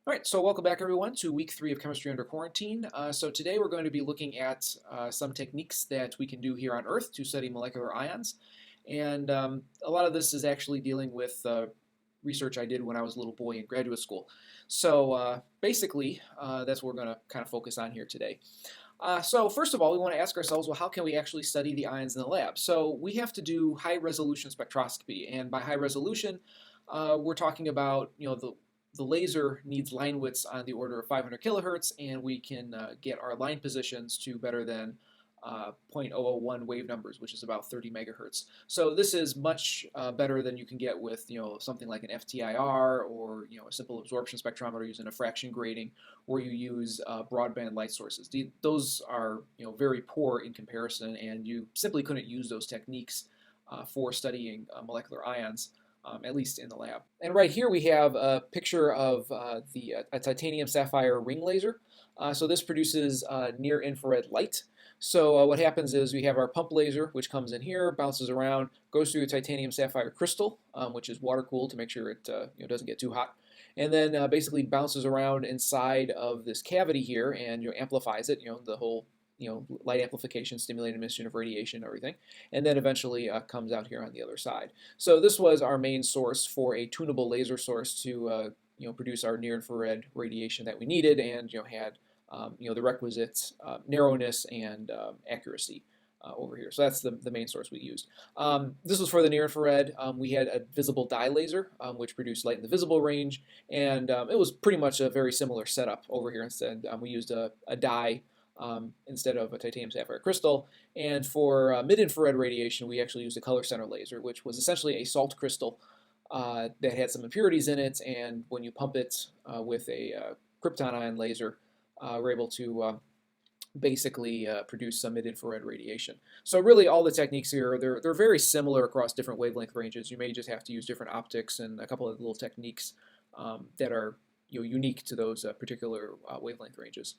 All right, so welcome back everyone to week 3 of Chemistry Under Quarantine. So today we're going to be looking at some techniques that we can do here on Earth to study molecular ions. And a lot of this is actually dealing with research I did when I was a little boy in graduate school. So basically, that's what we're going to kind of focus on here today. So first of all, we want to ask ourselves, well, how can we actually study the ions in the lab? So we have to do high-resolution spectroscopy, and by high resolution, we're talking about, the laser needs line widths on the order of 500 kilohertz, and we can get our line positions to better than 0.001 wave numbers, which is about 30 megahertz. So this is much better than you can get with something like an FTIR or a simple absorption spectrometer using a fraction grating, where you use broadband light sources. Those are very poor in comparison, and you simply couldn't use those techniques for studying molecular ions. At least in the lab. And right here we have a picture of a titanium sapphire ring laser. So this produces near-infrared light. So what happens is we have our pump laser, which comes in here, bounces around, goes through a titanium sapphire crystal, which is water-cooled to make sure it doesn't get too hot, and then basically bounces around inside of this cavity here and amplifies it, the whole light amplification, stimulated emission of radiation, everything, and then eventually comes out here on the other side. So this was our main source for a tunable laser source to produce our near-infrared radiation that we needed, and had the requisite narrowness and accuracy over here. So that's the main source we used. This was for the near-infrared. We had a visible dye laser, which produced light in the visible range, and it was pretty much a very similar setup over here. Instead, we used a dye instead of a titanium sapphire crystal. And for mid-infrared radiation, we actually used a color center laser, which was essentially a salt crystal that had some impurities in it, and when you pump it with a krypton ion laser, we're able to basically produce some mid-infrared radiation. So really all the techniques here, they're very similar across different wavelength ranges. You may just have to use different optics and a couple of little techniques that are unique to those particular wavelength ranges.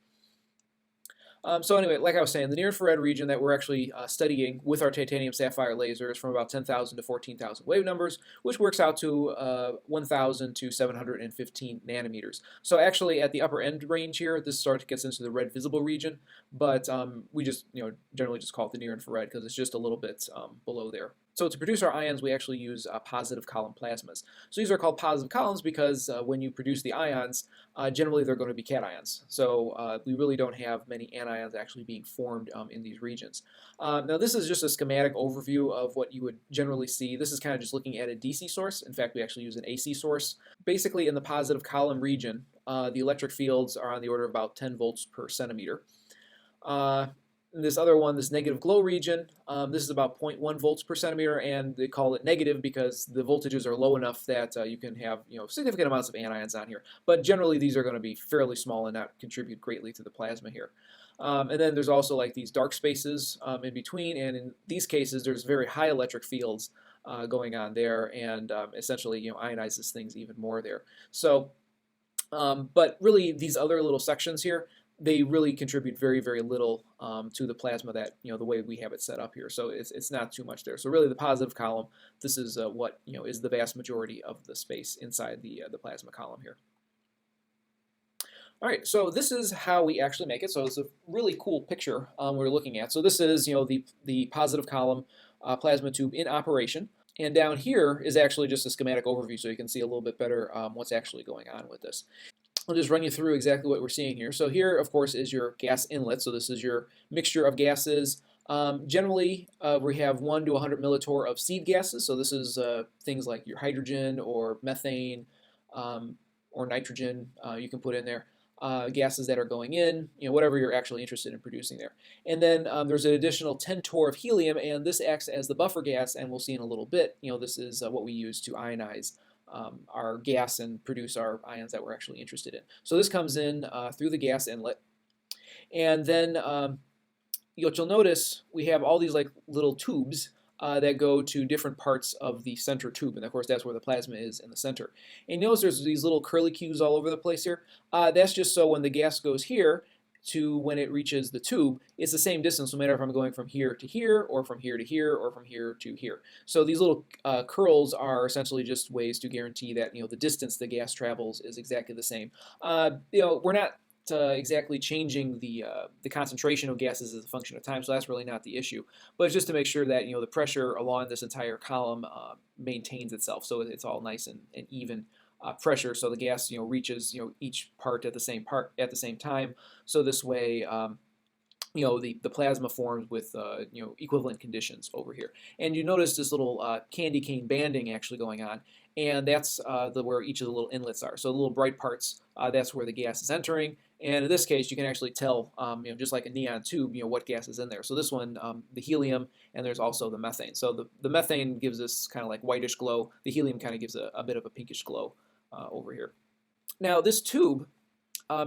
So anyway, like I was saying, the near-infrared region that we're actually studying with our titanium sapphire laser is from about 10,000 to 14,000 wave numbers, which works out to 1,000 to 715 nanometers. So actually at the upper end range here, this gets into the red visible region, but we just generally just call it the near-infrared because it's just a little bit below there. So to produce our ions, we actually use positive column plasmas. So these are called positive columns because when you produce the ions, generally they're going to be cations. So we really don't have many anions actually being formed in these regions. Now this is just a schematic overview of what you would generally see. This is kind of just looking at a DC source. In fact, we actually use an AC source. Basically in the positive column region, the electric fields are on the order of about 10 volts per centimeter. This other one, this negative glow region, this is about 0.1 volts per centimeter, and they call it negative because the voltages are low enough that you can have significant amounts of anions on here. But generally these are going to be fairly small and not contribute greatly to the plasma here. And then there's also like these dark spaces in between, and in these cases there's very high electric fields going on there, and essentially ionizes things even more there. So, but really these other little sections here, they really contribute very, very little to the plasma that, the way we have it set up here. So it's not too much there. So really the positive column, this is what, is the vast majority of the space inside the plasma column here. All right, so this is how we actually make it. So it's a really cool picture we're looking at. So this is, the positive column plasma tube in operation. And down here is actually just a schematic overview so you can see a little bit better what's actually going on with this. I'll just run you through exactly what we're seeing here. So here, of course, is your gas inlet. So this is your mixture of gases. Generally, we have 1 to 100 millitorr of seed gases. So this is things like your hydrogen or methane or nitrogen you can put in there. Gases that are going in, whatever you're actually interested in producing there. And then there's an additional 10 torr of helium, and this acts as the buffer gas, and we'll see in a little bit, this is what we use to ionize our gas and produce our ions that we're actually interested in. So this comes in through the gas inlet, and then you'll notice we have all these like little tubes that go to different parts of the center tube, and of course that's where the plasma is in the center. And you notice there's these little curlicues all over the place here. That's just so when the gas goes here, to when it reaches the tube, it's the same distance no matter if I'm going from here to here, or from here to here, or from here to here. So these little curls are essentially just ways to guarantee that the distance the gas travels is exactly the same. We're not exactly changing the concentration of gases as a function of time, so that's really not the issue. But it's just to make sure that the pressure along this entire column maintains itself, so it's all nice and even pressure, so the gas reaches each part at the same time. So this way, the plasma forms with equivalent conditions over here. And you notice this little candy cane banding actually going on, and that's where each of the little inlets are. So the little bright parts, that's where the gas is entering. And in this case, you can actually tell, just like a neon tube, what gas is in there. So this one, the helium, and there's also the methane. So the methane gives this kind of like whitish glow. The helium kind of gives a bit of a pinkish glow over here. Now this tube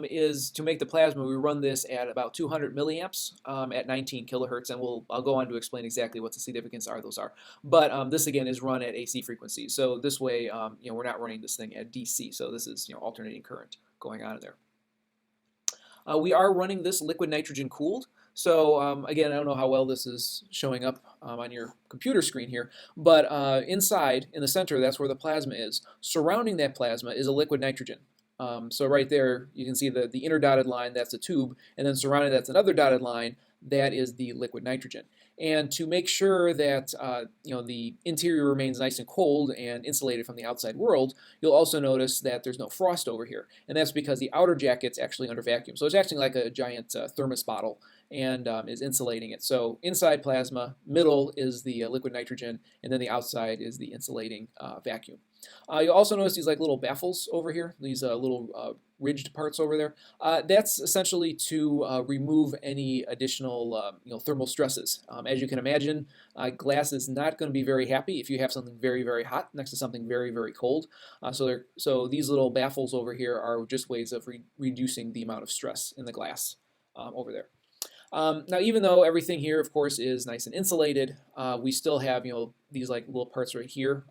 is to make the plasma. We run this at about 200 milliamps at 19 kilohertz, and I'll go on to explain exactly what the significance those are. But this again is run at AC frequencies. So this way, we're not running this thing at DC. So this is alternating current going on in there. We are running this liquid nitrogen cooled. So again, I don't know how well this is showing up on your computer screen here, but inside, in the center, that's where the plasma is. Surrounding that plasma is a liquid nitrogen. So right there, you can see the inner dotted line, that's a tube, and then surrounding that's another dotted line, that is the liquid nitrogen. And to make sure that the interior remains nice and cold and insulated from the outside world, you'll also notice that there's no frost over here, and that's because the outer jacket's actually under vacuum. So it's acting like a giant thermos bottle and is insulating it. So inside plasma, middle is the liquid nitrogen, and then the outside is the insulating vacuum. You'll also notice these like little baffles over here, these little ridged parts over there. That's essentially to remove any additional thermal stresses. As you can imagine, glass is not going to be very happy if you have something very, very hot next to something very, very cold. So these little baffles over here are just ways of reducing the amount of stress in the glass over there. Now, even though everything here, of course, is nice and insulated, we still have these like little parts right here.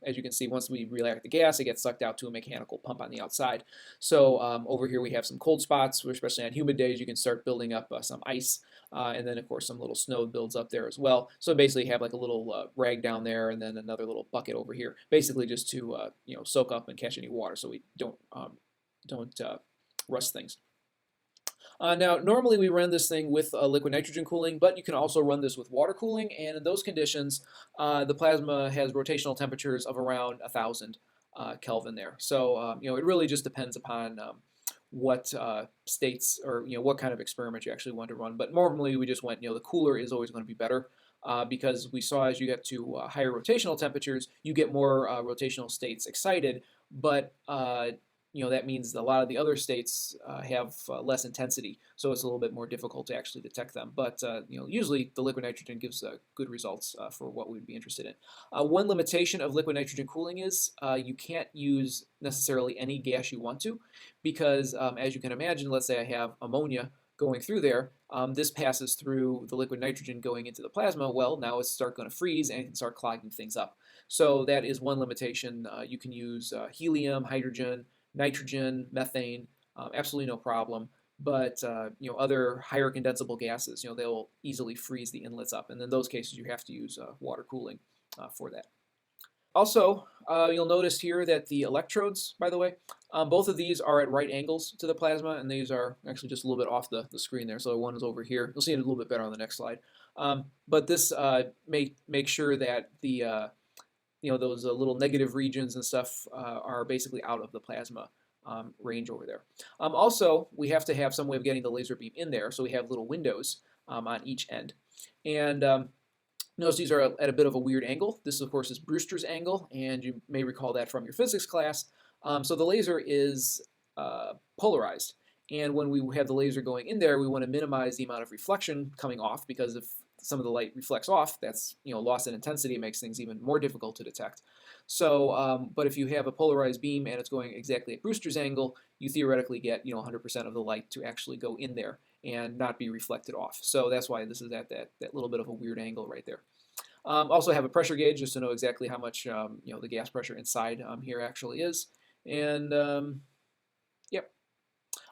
As you can see, once we react the gas, it gets sucked out to a mechanical pump on the outside. So over here we have some cold spots, especially on humid days. You can start building up some ice, and then of course some little snow builds up there as well. So basically, you have like a little rag down there, and then another little bucket over here, basically just to soak up and catch any water, so we don't rust things. Now, normally we run this thing with liquid nitrogen cooling, but you can also run this with water cooling, and in those conditions, the plasma has rotational temperatures of around 1,000 Kelvin there. So, it really just depends upon what states or what kind of experiment you actually want to run. But normally we just went, the cooler is always going to be better because we saw as you get to higher rotational temperatures, you get more rotational states excited, but that means a lot of the other states have less intensity, so it's a little bit more difficult to actually detect them. But usually the liquid nitrogen gives good results for what we'd be interested in. One limitation of liquid nitrogen cooling is you can't use necessarily any gas you want to, because as you can imagine, let's say I have ammonia going through there, this passes through the liquid nitrogen going into the plasma. Well, now it's going to freeze and it can start clogging things up. So that is one limitation. You can use helium, hydrogen, nitrogen, methane, absolutely no problem. But other higher condensable gases, they'll easily freeze the inlets up, and in those cases you have to use water cooling for that. Also, you'll notice here that the electrodes, by the way, both of these are at right angles to the plasma, and these are actually just a little bit off the screen there. So one is over here. You'll see it a little bit better on the next slide. But this make sure that the those little negative regions and stuff are basically out of the plasma range over there. Also, we have to have some way of getting the laser beam in there, so we have little windows on each end. And notice these are at a bit of a weird angle. This, of course, is Brewster's angle, and you may recall that from your physics class. So the laser is polarized, and when we have the laser going in there, we want to minimize the amount of reflection coming off, because if some of the light reflects off, that's loss in intensity. It makes things even more difficult to detect. So, but if you have a polarized beam and it's going exactly at Brewster's angle, you theoretically get 100% of the light to actually go in there and not be reflected off. So that's why this is at that little bit of a weird angle right there. Also have a pressure gauge just to know exactly how much the gas pressure inside here actually is. And yep.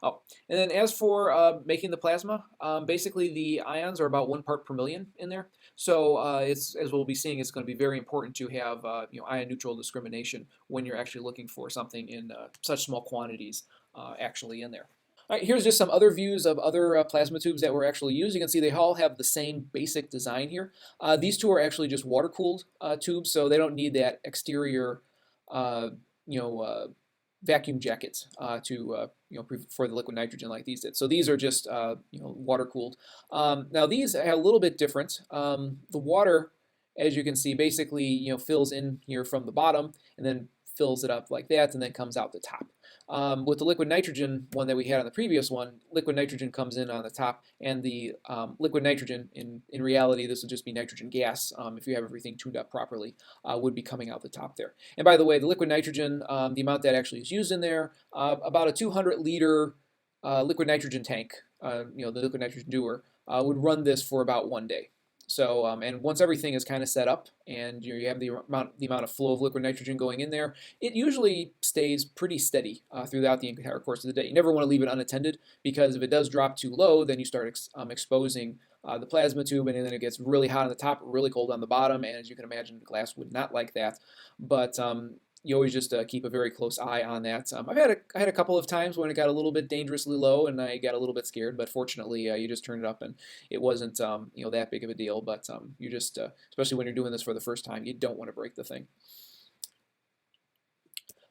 Oh, and then as for making the plasma, basically the ions are about 1 part per million in there. So it's, as we'll be seeing, it's going to be very important to have ion neutral discrimination when you're actually looking for something in such small quantities actually in there. All right, here's just some other views of other plasma tubes that were actually used. You can see they all have the same basic design here. These two are actually just water-cooled tubes, so they don't need that exterior, uh, you know, uh, vacuum jackets for the liquid nitrogen like these did. So these are just water-cooled. Now these are a little bit different. The water, as you can see, basically fills in here from the bottom and then fills it up like that, and then comes out the top. With the liquid nitrogen one that we had on the previous one, liquid nitrogen comes in on the top, and the liquid nitrogen, in reality, this would just be nitrogen gas if you have everything tuned up properly, would be coming out the top there. And by the way, the liquid nitrogen, the amount that actually is used in there, about a 200-liter liquid nitrogen tank, the liquid nitrogen dewar, would run this for about 1 day. So, and once everything is kind of set up and you have the amount of flow of liquid nitrogen going in there, it usually stays pretty steady throughout the entire course of the day. You never want to leave it unattended, because if it does drop too low, then you start exposing the plasma tube, and then it gets really hot on the top, really cold on the bottom, and as you can imagine, the glass would not like that. But you always just keep a very close eye on that. I had a couple of times when it got a little bit dangerously low, and I got a little bit scared. But fortunately, you just turned it up, and it wasn't that big of a deal. But you just, especially when you're doing this for the first time, you don't want to break the thing.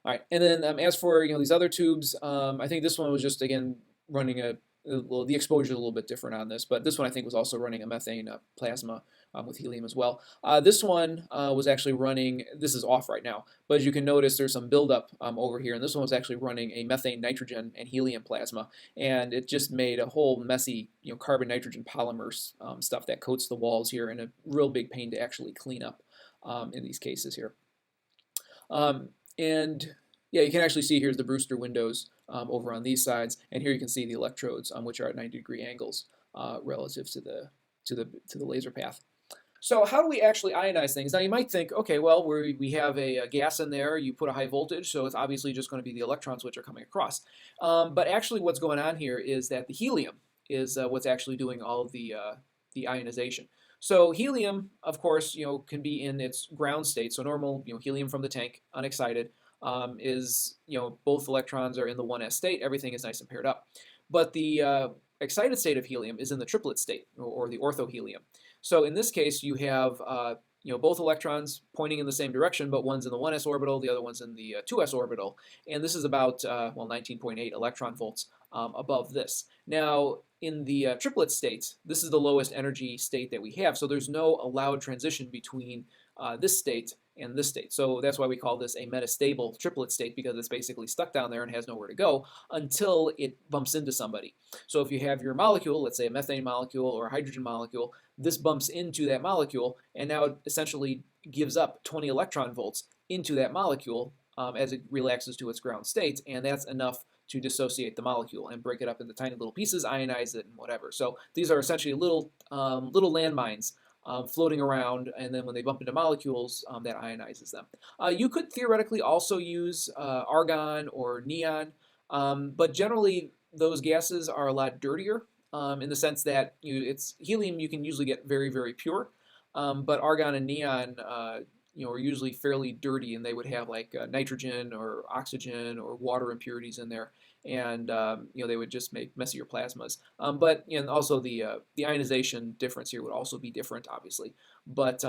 All right, and then as for these other tubes, I think this one was just again running the exposure is a little bit different on this, but this one I think was also running a methane plasma with helium as well. This one was actually running, this is off right now, but as you can notice there's some buildup over here, and this one was actually running a methane, nitrogen, and helium plasma, and it just made a whole messy carbon nitrogen polymer stuff that coats the walls here, and a real big pain to actually clean up in these cases here. And yeah, you can actually see here's the Brewster windows over on these sides, and here you can see the electrodes, which are at 90-degree angles relative to the laser path. So how do we actually ionize things? Now you might think, okay, well we have a gas in there, you put a high voltage, so it's obviously just going to be the electrons which are coming across. But actually what's going on here is that the helium is what's actually doing all of the ionization. So helium, of course, can be in its ground state. So normal, helium from the tank, unexcited, is, both electrons are in the 1s state. Everything is nice and paired up. But the excited state of helium is in the triplet state, or the orthohelium. So in this case, you have both electrons pointing in the same direction, but one's in the 1s orbital, the other one's in the 2s orbital, and this is about 19.8 electron volts above this. Now, in the triplet state, this is the lowest energy state that we have, so there's no allowed transition between this state and this state. So that's why we call this a metastable triplet state, because it's basically stuck down there and has nowhere to go until it bumps into somebody. So if you have your molecule, let's say a methane molecule or a hydrogen molecule, this bumps into that molecule, and now it essentially gives up 20 electron volts into that molecule as it relaxes to its ground state, and that's enough to dissociate the molecule and break it up into tiny little pieces, ionize it, and whatever. So these are essentially little landmines floating around, and then when they bump into molecules, that ionizes them. You could theoretically also use argon or neon, but generally those gases are a lot dirtier in the sense that it's helium you can usually get very, very pure, but argon and neon are usually fairly dirty, and they would have like nitrogen or oxygen or water impurities in there, and they would just make messier plasmas. But also the ionization difference here would also be different, obviously. But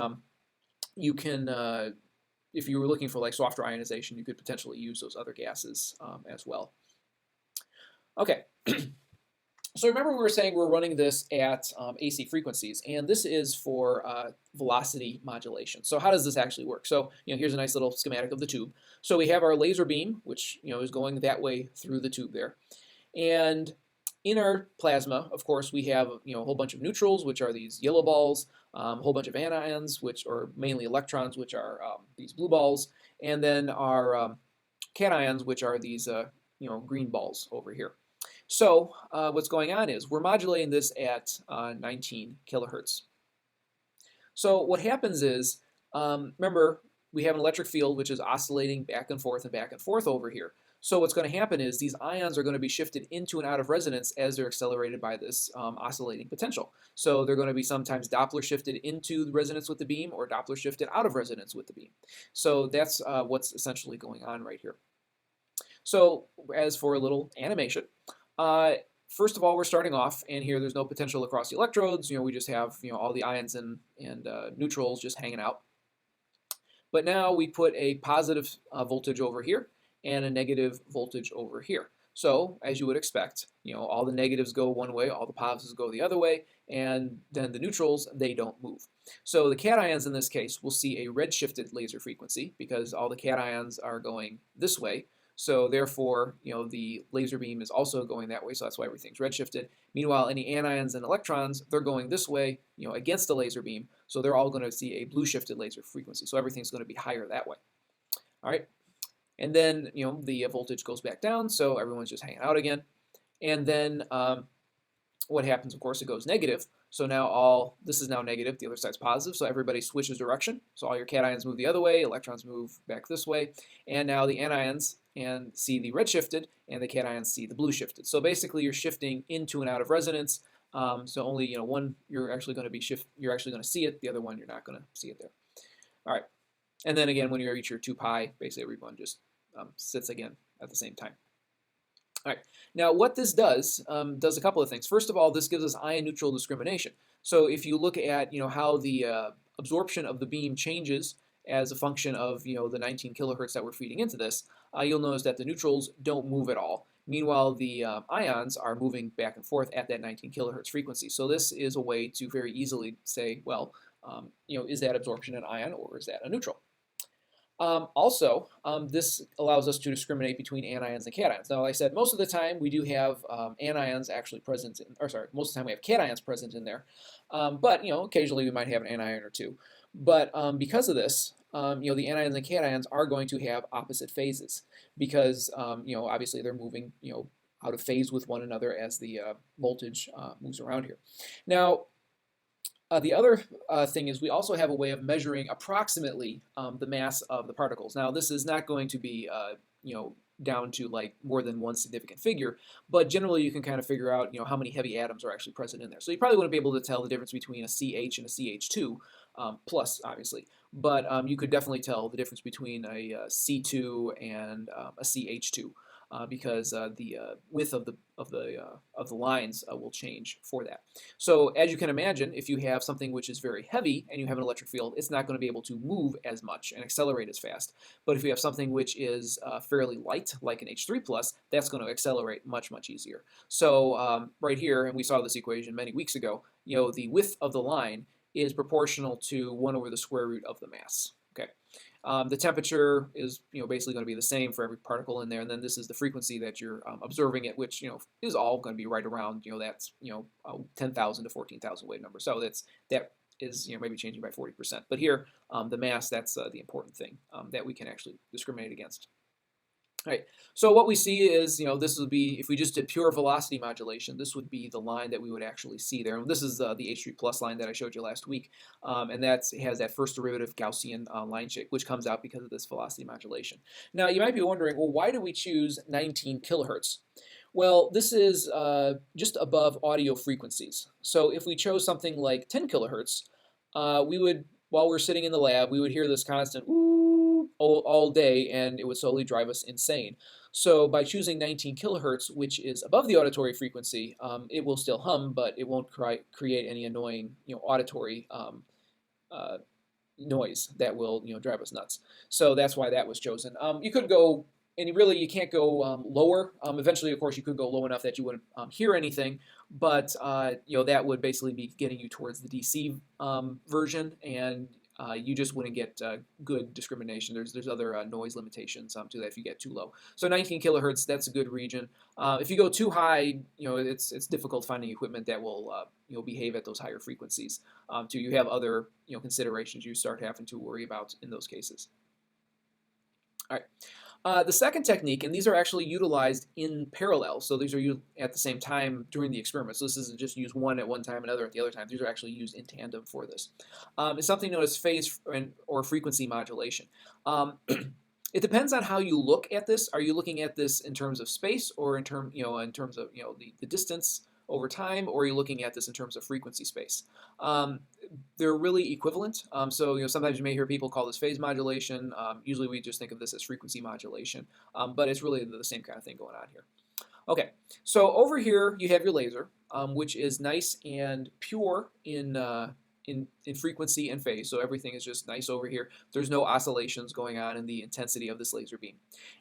you can, if you were looking for like softer ionization, you could potentially use those other gases as well. Okay. So remember we were saying we're running this at AC frequencies, and this is for velocity modulation. So how does this actually work? So here's a nice little schematic of the tube. So we have our laser beam, which is going that way through the tube there, and in our plasma, of course, we have a whole bunch of neutrals, which are these yellow balls, a whole bunch of anions, which are mainly electrons, which are these blue balls, and then our cations, which are these green balls over here. So what's going on is we're modulating this at 19 kilohertz. So what happens is, remember, we have an electric field which is oscillating back and forth over here. So what's going to happen is these ions are going to be shifted into and out of resonance as they're accelerated by this oscillating potential. So they're going to be sometimes Doppler shifted into resonance with the beam or Doppler shifted out of resonance with the beam. So that's what's essentially going on right here. So as for a little animation, first of all, we're starting off, and here there's no potential across the electrodes. We just have all the ions and neutrals just hanging out. But now we put a positive voltage over here and a negative voltage over here. So as you would expect, all the negatives go one way, all the positives go the other way, and then the neutrals, they don't move. So the cations in this case will see a red-shifted laser frequency because all the cations are going this way. So therefore, the laser beam is also going that way, so that's why everything's redshifted. Meanwhile, any anions and electrons, they're going this way, against the laser beam, so they're all going to see a blue-shifted laser frequency. So everything's going to be higher that way. All right, and then the voltage goes back down, so everyone's just hanging out again. And then what happens? Of course, it goes negative. So now this is now negative, the other side's positive, so everybody switches direction. So all your cations move the other way, electrons move back this way, and now the anions see the red shifted, and the cations see the blue shifted. So basically, you're shifting into and out of resonance. So only one you're actually going to see it, the other one you're not going to see it there. All right, and then again, when you reach your 2 pi, basically everyone just sits again at the same time. All right, now what this does a couple of things. First of all, this gives us ion-neutral discrimination. So if you look at how the absorption of the beam changes as a function of the 19 kilohertz that we're feeding into this, you'll notice that the neutrals don't move at all. Meanwhile, the ions are moving back and forth at that 19 kilohertz frequency. So this is a way to very easily say, well, is that absorption an ion or is that a neutral? Also, this allows us to discriminate between anions and cations. Now, like I said, most of the time we do have anions actually present, most of the time we have cations present in there. But occasionally we might have an anion or two. But because of this, the anions and cations are going to have opposite phases because obviously they're moving out of phase with one another as the voltage moves around here. Now, the other thing is we also have a way of measuring approximately the mass of the particles. Now, this is not going to be down to like more than one significant figure, but generally you can kind of figure out how many heavy atoms are actually present in there. So you probably wouldn't be able to tell the difference between a CH and a CH2 plus, obviously, but you could definitely tell the difference between a C2 and a CH2. Because the width of the lines will change for that. So as you can imagine, if you have something which is very heavy and you have an electric field, it's not going to be able to move as much and accelerate as fast. But if you have something which is fairly light, like an H3+, that's going to accelerate much, much easier. So right here, and we saw this equation many weeks ago, the width of the line is proportional to 1 over the square root of the mass. Okay. The temperature is basically going to be the same for every particle in there, and then this is the frequency that you're observing it, which is all going to be right around 10,000 to 14,000 wave number. So that is maybe changing by 40%. But here, the mass, that's the important thing that we can actually discriminate against. All right, so what we see is, this would be, if we just did pure velocity modulation, this would be the line that we would actually see there. And this is the H3+ line that I showed you last week, and that has that first derivative Gaussian line shape, which comes out because of this velocity modulation. Now, you might be wondering, well, why do we choose 19 kilohertz? Well, this is just above audio frequencies. So if we chose something like 10 kilohertz, we would, while we're sitting in the lab, we would hear this constant all day, and it would slowly drive us insane. So by choosing 19 kilohertz, which is above the auditory frequency, it will still hum, but it won't create any annoying auditory noise that will drive us nuts. So that's why that was chosen. You could go, and really you can't go lower. Eventually, of course, you could go low enough that you wouldn't hear anything, but that would basically be getting you towards the DC version, and you just wouldn't get good discrimination. There's other noise limitations to that if you get too low. So 19 kilohertz, that's a good region. If you go too high, it's difficult finding equipment that will behave at those higher frequencies. You have other considerations you start having to worry about in those cases. All right. The second technique, and these are actually utilized in parallel, so these are used at the same time during the experiment. So this isn't just use one at one time, another at the other time. These are actually used in tandem for this. It's something known as phase or frequency modulation. It depends on how you look at this. Are you looking at this in terms of space, or in terms of the distance over time, or are you looking at this in terms of frequency space? They're really equivalent. So sometimes you may hear people call this phase modulation. Usually we just think of this as frequency modulation, but it's really the same kind of thing going on here. Okay, so over here you have your laser, which is nice and pure in frequency and phase, so everything is just nice over here. There's no oscillations going on in the intensity of this laser beam.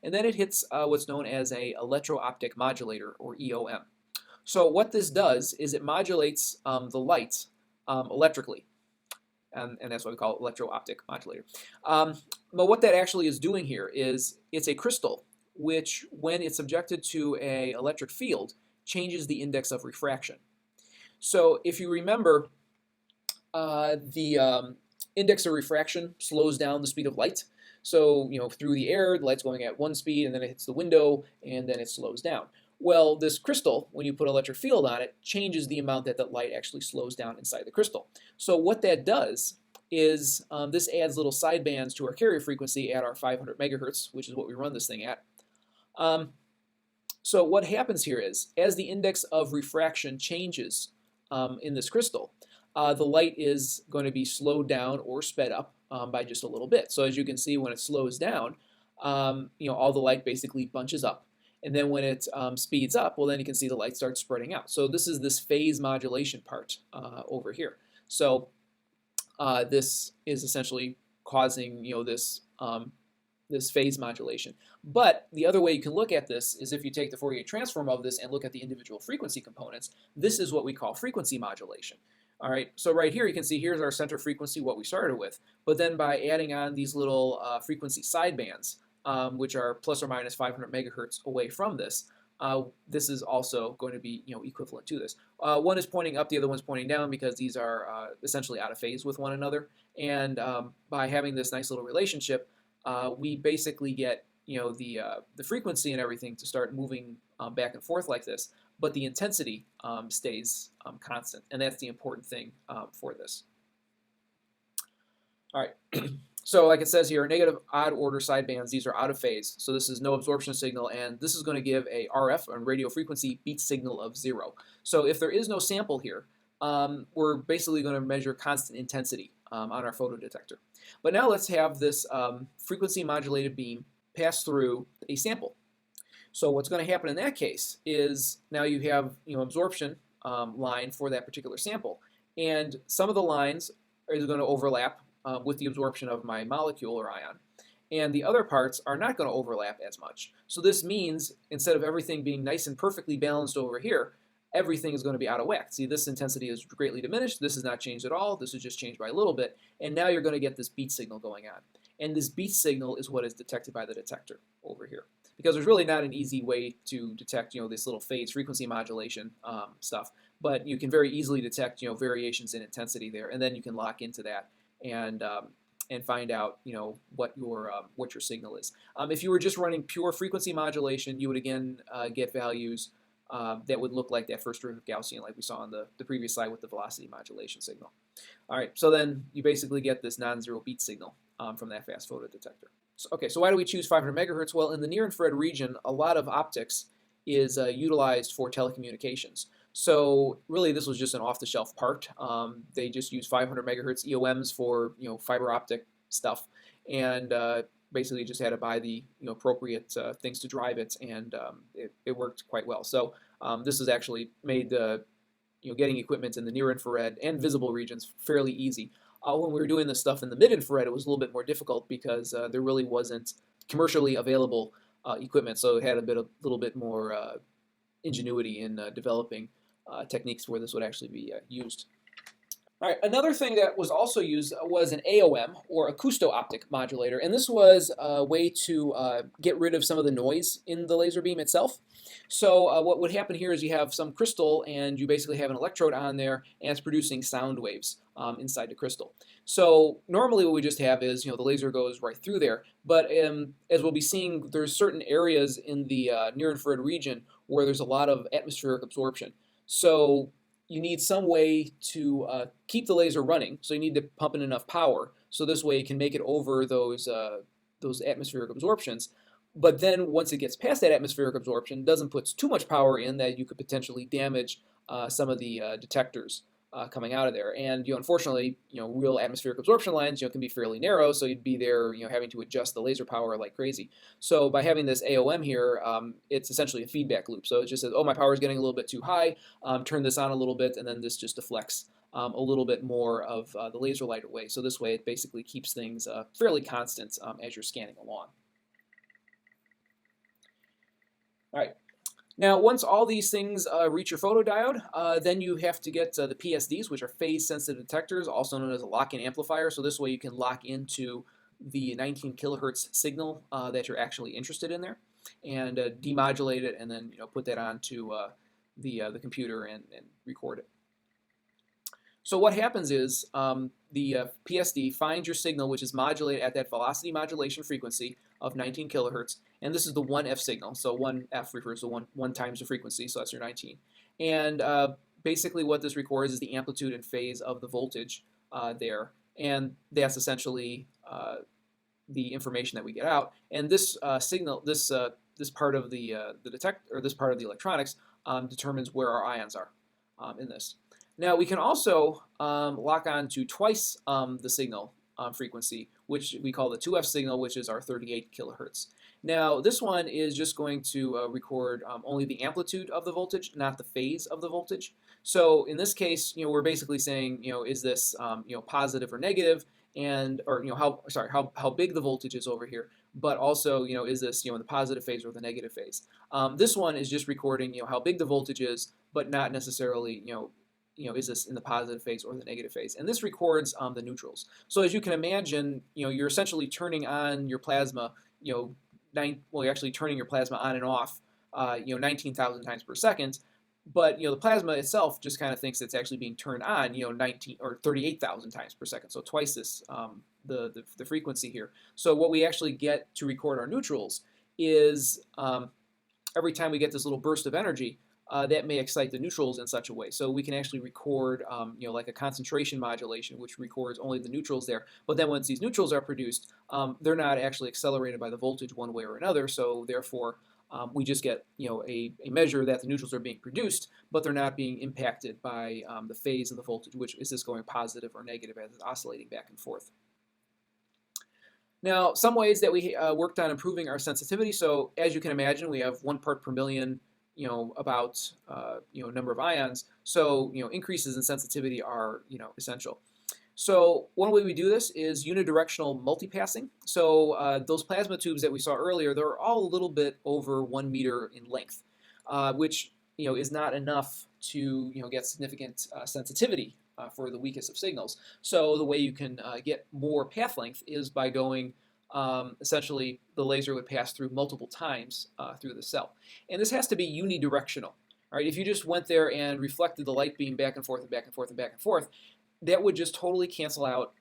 And then it hits what's known as a electro-optic modulator, or EOM. So what this does is it modulates the light electrically, and that's why we call it electro-optic modulator. But what that actually is doing here is it's a crystal which, when it's subjected to an electric field, changes the index of refraction. So if you remember, the index of refraction slows down the speed of light. So through the air, the light's going at one speed, and then it hits the window, and then it slows down. Well, this crystal, when you put an electric field on it, changes the amount that the light actually slows down inside the crystal. So what that does is this adds little sidebands to our carrier frequency at our 500 megahertz, which is what we run this thing at. So what happens here is, as the index of refraction changes in this crystal, the light is going to be slowed down or sped up by just a little bit. So as you can see, when it slows down, all the light basically bunches up. And then when it speeds up, well, then you can see the light starts spreading out. So this is this phase modulation part over here. So this is essentially causing this phase modulation. But the other way you can look at this is if you take the Fourier transform of this and look at the individual frequency components. This is what we call frequency modulation. All right, so right here you can see here's our center frequency, what we started with. But then by adding on these little frequency sidebands, which are plus or minus 500 megahertz away from this, this is also going to be equivalent to this. One is pointing up, the other one's pointing down, because these are essentially out of phase with one another. And by having this nice little relationship, we basically get the frequency and everything to start moving back and forth like this, but the intensity stays constant, and that's the important thing for this. All right. So like it says here, negative odd order sidebands, these are out of phase. So this is no absorption signal, and this is going to give a RF, or radio frequency, beat signal of 0. So if there is no sample here, we're basically going to measure constant intensity on our photodetector. But now let's have this frequency modulated beam pass through a sample. So what's going to happen in that case is now you have absorption line for that particular sample, and some of the lines are going to overlap with the absorption of my molecule or ion, and the other parts are not going to overlap as much. So this means instead of everything being nice and perfectly balanced over here, everything is going to be out of whack. See, this intensity is greatly diminished. This is not changed at all. This is just changed by a little bit, and now you're going to get this beat signal going on. And this beat signal is what is detected by the detector over here, because there's really not an easy way to detect this little phase frequency modulation stuff, but you can very easily detect variations in intensity there, and then you can lock into that and find out what your signal is. If you were just running pure frequency modulation, you would again get values that would look like that first derivative Gaussian, like we saw on the previous slide with the velocity modulation signal. All right, so then you basically get this non-zero beat signal from that fast photodetector. So why do we choose 500 megahertz? Well, in the near-infrared region, a lot of optics is utilized for telecommunications. So really, this was just an off-the-shelf part. They just use 500 megahertz EOMs for fiber optic stuff, and basically just had to buy the appropriate things to drive it, and it worked quite well. So this has actually made getting equipment in the near-infrared and visible regions fairly easy. When we were doing this stuff in the mid-infrared, it was a little bit more difficult because there really wasn't commercially available equipment, so it had a little bit more ingenuity in developing techniques where this would actually be used. All right, another thing that was also used was an AOM, or Acousto-optic Modulator, and this was a way to get rid of some of the noise in the laser beam itself. So what would happen here is you have some crystal, and you basically have an electrode on there, and it's producing sound waves inside the crystal. So normally what we just have is the laser goes right through there, but as we'll be seeing, there's certain areas in the near-infrared region where there's a lot of atmospheric absorption. So you need some way to keep the laser running, so you need to pump in enough power, so this way you can make it over those those atmospheric absorptions. But then once it gets past that atmospheric absorption, doesn't put too much power in that you could potentially damage some of the detectors coming out of there. And unfortunately, real atmospheric absorption lines can be fairly narrow, so you'd be there having to adjust the laser power like crazy. So by having this AOM here, it's essentially a feedback loop. So it just says, oh, my power is getting a little bit too high, turn this on a little bit, and then this just deflects a little bit more of the laser light away. So this way it basically keeps things fairly constant as you're scanning along. All right. Now, once all these things reach your photodiode, then you have to get the PSDs, which are phase-sensitive detectors, also known as a lock-in amplifier. So this way you can lock into the 19 kilohertz signal that you're actually interested in there, and demodulate it, and then put that onto the computer and record it. So what happens is the PSD finds your signal, which is modulated at that velocity modulation frequency of 19 kilohertz, and this is the 1F signal. So 1F refers to one times the frequency, so that's your 19. And basically what this records is the amplitude and phase of the voltage there, and that's essentially the information that we get out. And this signal, this part of the detector, or this part of the electronics, determines where our ions are in this. Now we can also lock on to twice the signal frequency, which we call the 2F signal, which is our 38 kilohertz. Now this one is just going to record only the amplitude of the voltage, not the phase of the voltage. So in this case, we're basically saying, is this positive or negative, and how big the voltage is over here, but also is this in the positive phase or the negative phase. This one is just recording how big the voltage is, but not necessarily is this in the positive phase or the negative phase? And this records the neutrals. So as you can imagine, you're essentially turning on your plasma, you're actually turning your plasma on and off, 19,000 times per second. But the plasma itself just kind of thinks it's actually being turned on, 19 or 38,000 times per second. So twice this, the frequency here. So what we actually get to record our neutrals is every time we get this little burst of energy, that may excite the neutrals in such a way. So we can actually record, like a concentration modulation, which records only the neutrals there. But then once these neutrals are produced, they're not actually accelerated by the voltage one way or another. So therefore, we just get a measure that the neutrals are being produced, but they're not being impacted by the phase of the voltage, which is this going positive or negative as it's oscillating back and forth. Now, some ways that we worked on improving our sensitivity. So as you can imagine, we have 1 part per million about number of ions. So increases in sensitivity are essential. So one way we do this is unidirectional multipassing. So those plasma tubes that we saw earlier, they're all a little bit over 1 meter in length, which is not enough to get significant sensitivity for the weakest of signals. So the way you can get more path length is by going essentially the laser would pass through multiple times through the cell. And this has to be unidirectional. All right, if you just went there and reflected the light beam back and forth and back and forth and back and forth, that would just totally cancel out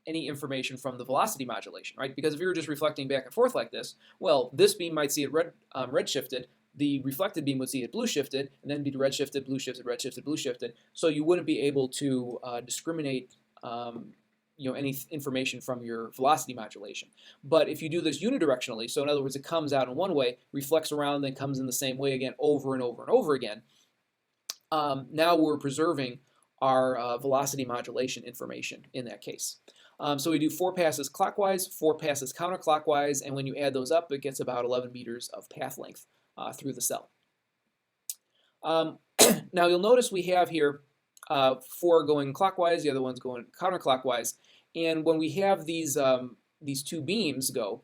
any information from the velocity modulation, right? Because if you were just reflecting back and forth like this, well, this beam might see it red shifted, the reflected beam would see it blue shifted, and then be red shifted, blue shifted, red shifted, blue shifted. So you wouldn't be able to discriminate any information from your velocity modulation. But if you do this unidirectionally, so in other words, it comes out in one way, reflects around, then comes in the same way again over and over and over again, now we're preserving our velocity modulation information in that case. So we do 4 passes clockwise, 4 passes counterclockwise, and when you add those up, it gets about 11 meters of path length through the cell. Now you'll notice we have here 4 going clockwise, the other one's going counterclockwise. And when we have these 2 beams go,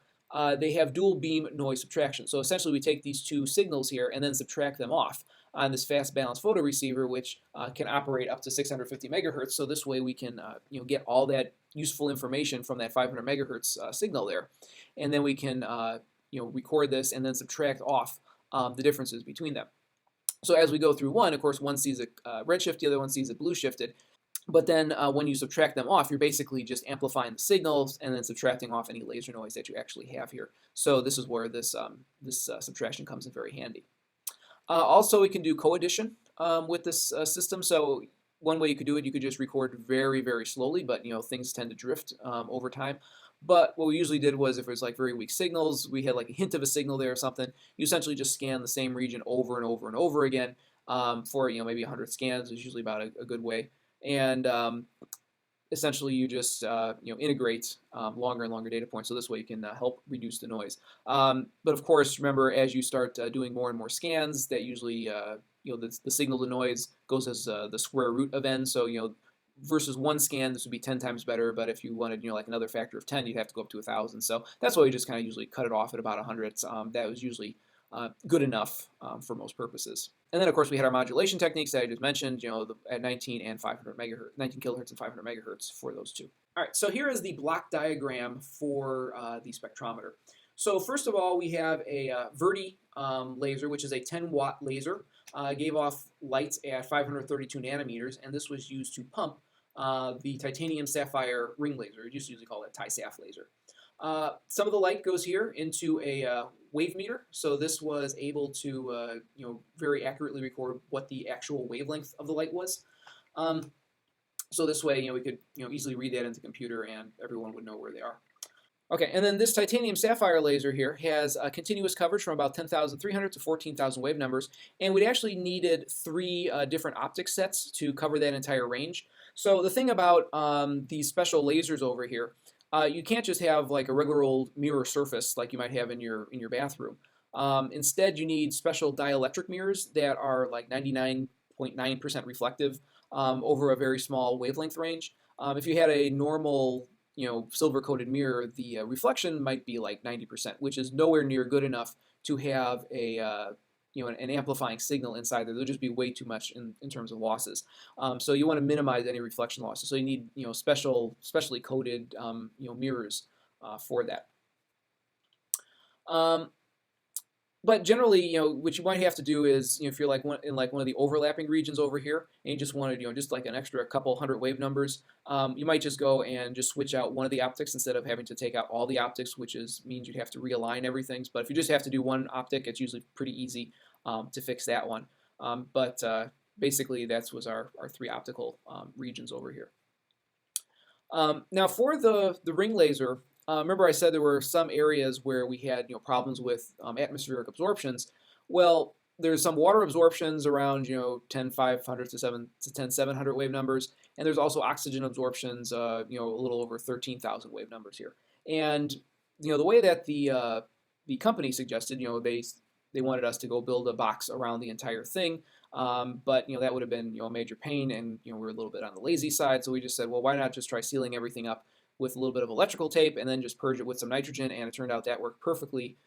they have dual beam noise subtraction. So essentially we take these 2 signals here and then subtract them off on this fast balanced photoreceiver, which can operate up to 650 megahertz. So this way we can get all that useful information from that 500 megahertz signal there. And then we can record this and then subtract off the differences between them. So as we go through one, of course, one sees it red shift, the other one sees it blue shifted. But then when you subtract them off, you're basically just amplifying the signals and then subtracting off any laser noise that you actually have here. So this is where this subtraction comes in very handy. Also, we can do co-addition with this system. So one way you could do it, you could just record very, very slowly, but things tend to drift over time. But what we usually did was, if it was like very weak signals, we had like a hint of a signal there or something, you essentially just scan the same region over and over and over again for maybe 100 scans is usually about a good way. And essentially you just integrate longer and longer data points, so this way you can help reduce the noise. But of course, remember, as you start doing more and more scans, that usually the signal to noise goes as the square root of n. So versus one scan, this would be 10 times better. But if you wanted like another factor of 10, you'd have to go up to 1,000. So that's why we just kind of usually cut it off at about 100. That was usually good enough for most purposes. And then, of course, we had our modulation techniques that I just mentioned, at 19 and 500 megahertz, 19 kilohertz and 500 megahertz for those two. All right, so here is the block diagram for the spectrometer. So first of all, we have a Verdi laser, which is a 10-watt laser. Gave off light at 532 nanometers, and this was used to pump the titanium sapphire ring laser. It used to usually call it TiSaf laser. Some of the light goes here into a wave meter, so this was able to very accurately record what the actual wavelength of the light was. So this way, we could easily read that into the computer, and everyone would know where they are. Okay, and then this titanium sapphire laser here has a continuous coverage from about 10,300 to 14,000 wave numbers, and we'd actually needed 3 different optic sets to cover that entire range. So the thing about these special lasers over here, you can't just have like a regular old mirror surface like you might have in your bathroom. Instead, you need special dielectric mirrors that are like 99.9% reflective over a very small wavelength range. If you had a normal silver-coated mirror, the reflection might be like 90%, which is nowhere near good enough to have a an amplifying signal inside there. There'll just be way too much in terms of losses. So you want to minimize any reflection losses. So you need specially coated mirrors for that. But generally, what you might have to do is, if you're in one of the overlapping regions over here, and you just wanted, just like an extra couple hundred wave numbers, you might just go and just switch out one of the optics instead of having to take out all the optics, which means you'd have to realign everything. But if you just have to do one optic, it's usually pretty easy to fix that one. But basically, that was our 3 optical regions over here. Now for the ring laser, remember I said there were some areas where we had problems with atmospheric absorptions. Well, there's some water absorptions around 10,500 to 10,700 wave numbers, and there's also oxygen absorptions a little over 13,000 wave numbers here. And the way that the company suggested, they wanted us to go build a box around the entire thing, but that would have been a major pain, and we're a little bit on the lazy side, so we just said, well, why not just try sealing everything up with a little bit of electrical tape and then just purge it with some nitrogen, and it turned out that worked perfectly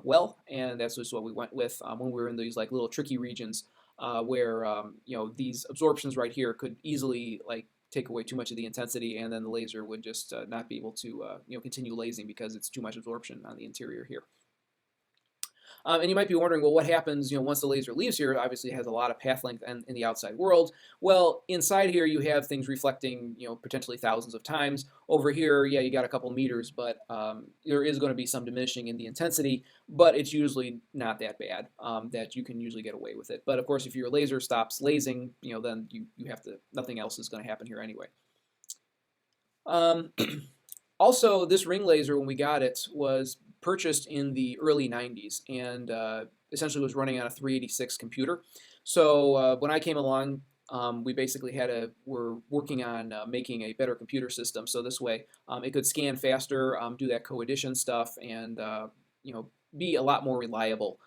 well, and that's just what we went with when we were in these like little tricky regions where these absorptions right here could easily take away too much of the intensity, and then the laser would just not be able to continue lasing because it's too much absorption on the interior here. And you might be wondering, well, what happens once the laser leaves here? Obviously, it has a lot of path length in the outside world. Well, inside here you have things reflecting potentially thousands of times. Over here, yeah, you got a couple meters, but there is going to be some diminishing in the intensity, but it's usually not that bad that you can usually get away with it. But of course, if your laser stops lasing, then you have to, nothing else is going to happen here anyway. Also, this ring laser, when we got it, was purchased in the early 90s and essentially was running on a 386 computer. So when I came along, we basically we're working on making a better computer system, so this way it could scan faster, do that co-addition stuff, and be a lot more reliable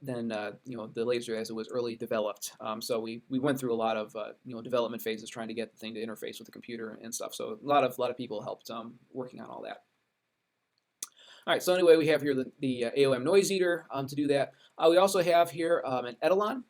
than the laser as it was early developed. So we went through a lot of development phases trying to get the thing to interface with the computer and stuff. So a lot of people helped working on all that. All right, so anyway, we have here the AOM noise eater to do that. We also have here an etalon.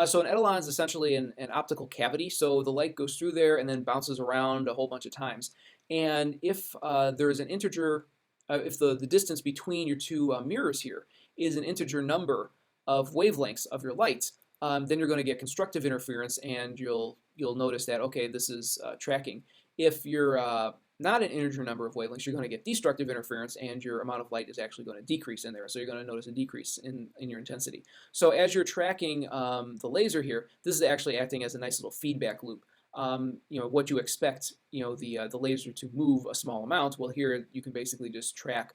So an etalon is essentially an optical cavity. So the light goes through there and then bounces around a whole bunch of times. And if there's an integer, if the distance between your two mirrors here is an integer number of wavelengths of your light, then you're going to get constructive interference, and you'll notice that, okay, this is tracking. If your not an integer number of wavelengths, you're going to get destructive interference, and your amount of light is actually going to decrease in there. So you're going to notice a decrease in your intensity. So as you're tracking the laser here, this is actually acting as a nice little feedback loop. What you expect, the laser to move a small amount. Well, here you can basically just track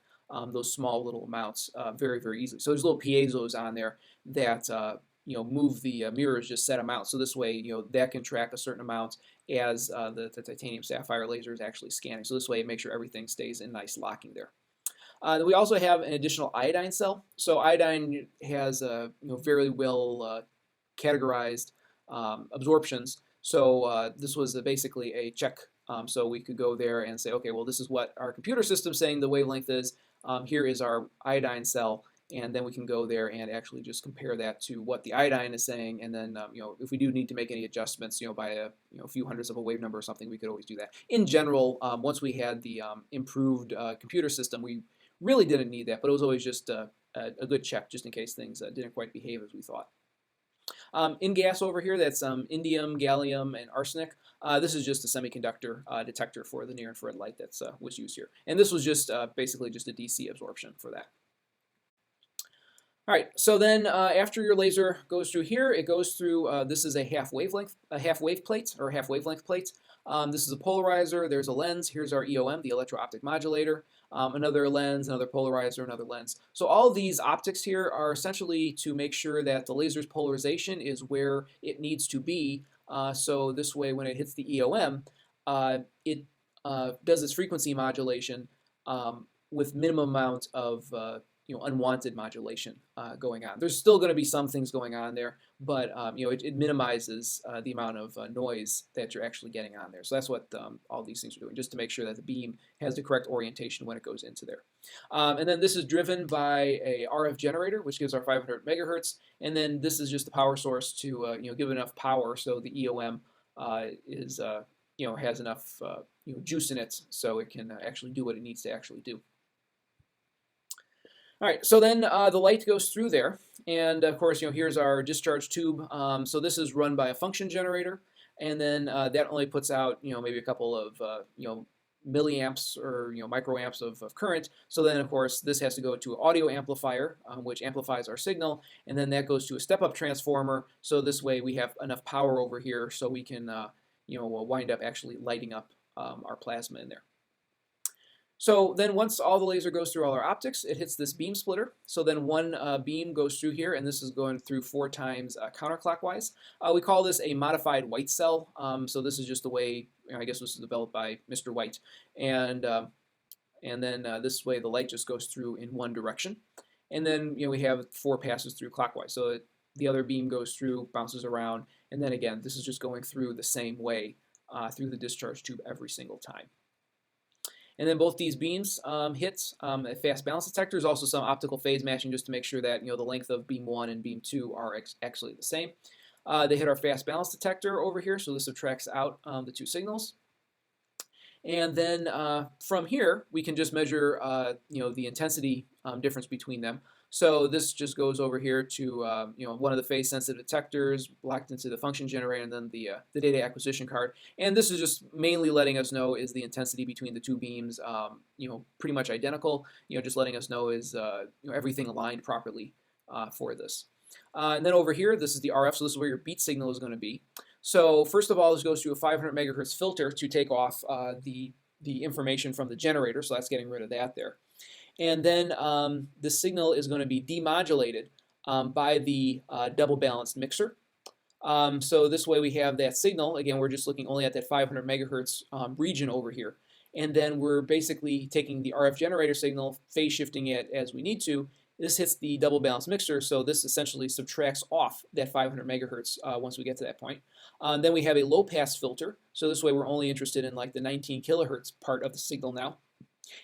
those small little amounts very, very easily. So there's little piezos on there that move the mirrors, just set them out. So this way, that can track a certain amount as the titanium sapphire laser is actually scanning. So this way, it makes sure everything stays in nice locking there. We also have an additional iodine cell. So iodine has very well categorized absorptions. So this was basically a check. So we could go there and say, okay, well, this is what our computer system's saying the wavelength is. Here is our iodine cell. And then we can go there and actually just compare that to what the iodine is saying. And then, if we do need to make any adjustments, by a few hundredths of a wave number or something, we could always do that. In general, once we had the improved computer system, we really didn't need that, but it was always just a good check just in case things didn't quite behave as we thought. In gas over here, that's indium, gallium, and arsenic. This is just a semiconductor detector for the near-infrared light that was used here. And this was just basically just a DC absorption for that. All right, so then after your laser goes through here, it goes through, this is a half wave plate, or half wavelength plate. This is a polarizer, there's a lens, here's our EOM, the electro-optic modulator, another lens, another polarizer, another lens. So all of these optics here are essentially to make sure that the laser's polarization is where it needs to be. So this way, when it hits the EOM, it does its frequency modulation with minimum amount of unwanted modulation going on. There's still going to be some things going on there, but it minimizes the amount of noise that you're actually getting on there. So that's what all these things are doing, just to make sure that the beam has the correct orientation when it goes into there. And then this is driven by a RF generator, which gives our 500 megahertz, and then this is just the power source to give enough power so the EOM is has enough juice in it so it can actually do what it needs to actually do. All right, so then the light goes through there, and of course, here's our discharge tube. So this is run by a function generator, and then that only puts out, maybe a couple of, milliamps or microamps of current. So then, of course, this has to go to an audio amplifier, which amplifies our signal, and then that goes to a step-up transformer. So this way, we have enough power over here, so we can, wind up actually lighting up our plasma in there. So then once all the laser goes through all our optics, it hits this beam splitter. So then one beam goes through here, and this is going through 4 times counterclockwise. We call this a modified White cell. So this is just the way, I guess this was developed by Mr. White. And then this way the light just goes through in one direction. And then we have 4 passes through clockwise. So the other beam goes through, bounces around, and then again, this is just going through the same way through the discharge tube every single time. And then both these beams hit a fast balance detector. There's also some optical phase matching just to make sure that the length of beam 1 and beam 2 are actually the same. They hit our fast balance detector over here, so this subtracts out the 2 signals. And then from here, we can just measure the intensity difference between them. So this just goes over here to one of the phase-sensitive detectors, locked into the function generator, and then the data acquisition card. And this is just mainly letting us know is the intensity between the 2 beams, pretty much identical. Just letting us know is everything aligned properly for this. And then over here, this is the RF, so this is where your beat signal is going to be. So first of all, this goes through a 500 megahertz filter to take off the information from the generator, so that's getting rid of that there. And then the signal is going to be demodulated by the double balanced mixer. So this way we have that signal. Again, we're just looking only at that 500 megahertz region over here. And then we're basically taking the RF generator signal, phase shifting it as we need to. This hits the double balanced mixer, so this essentially subtracts off that 500 megahertz once we get to that point. Then we have a low pass filter, so this way we're only interested in like the 19 kilohertz part of the signal now.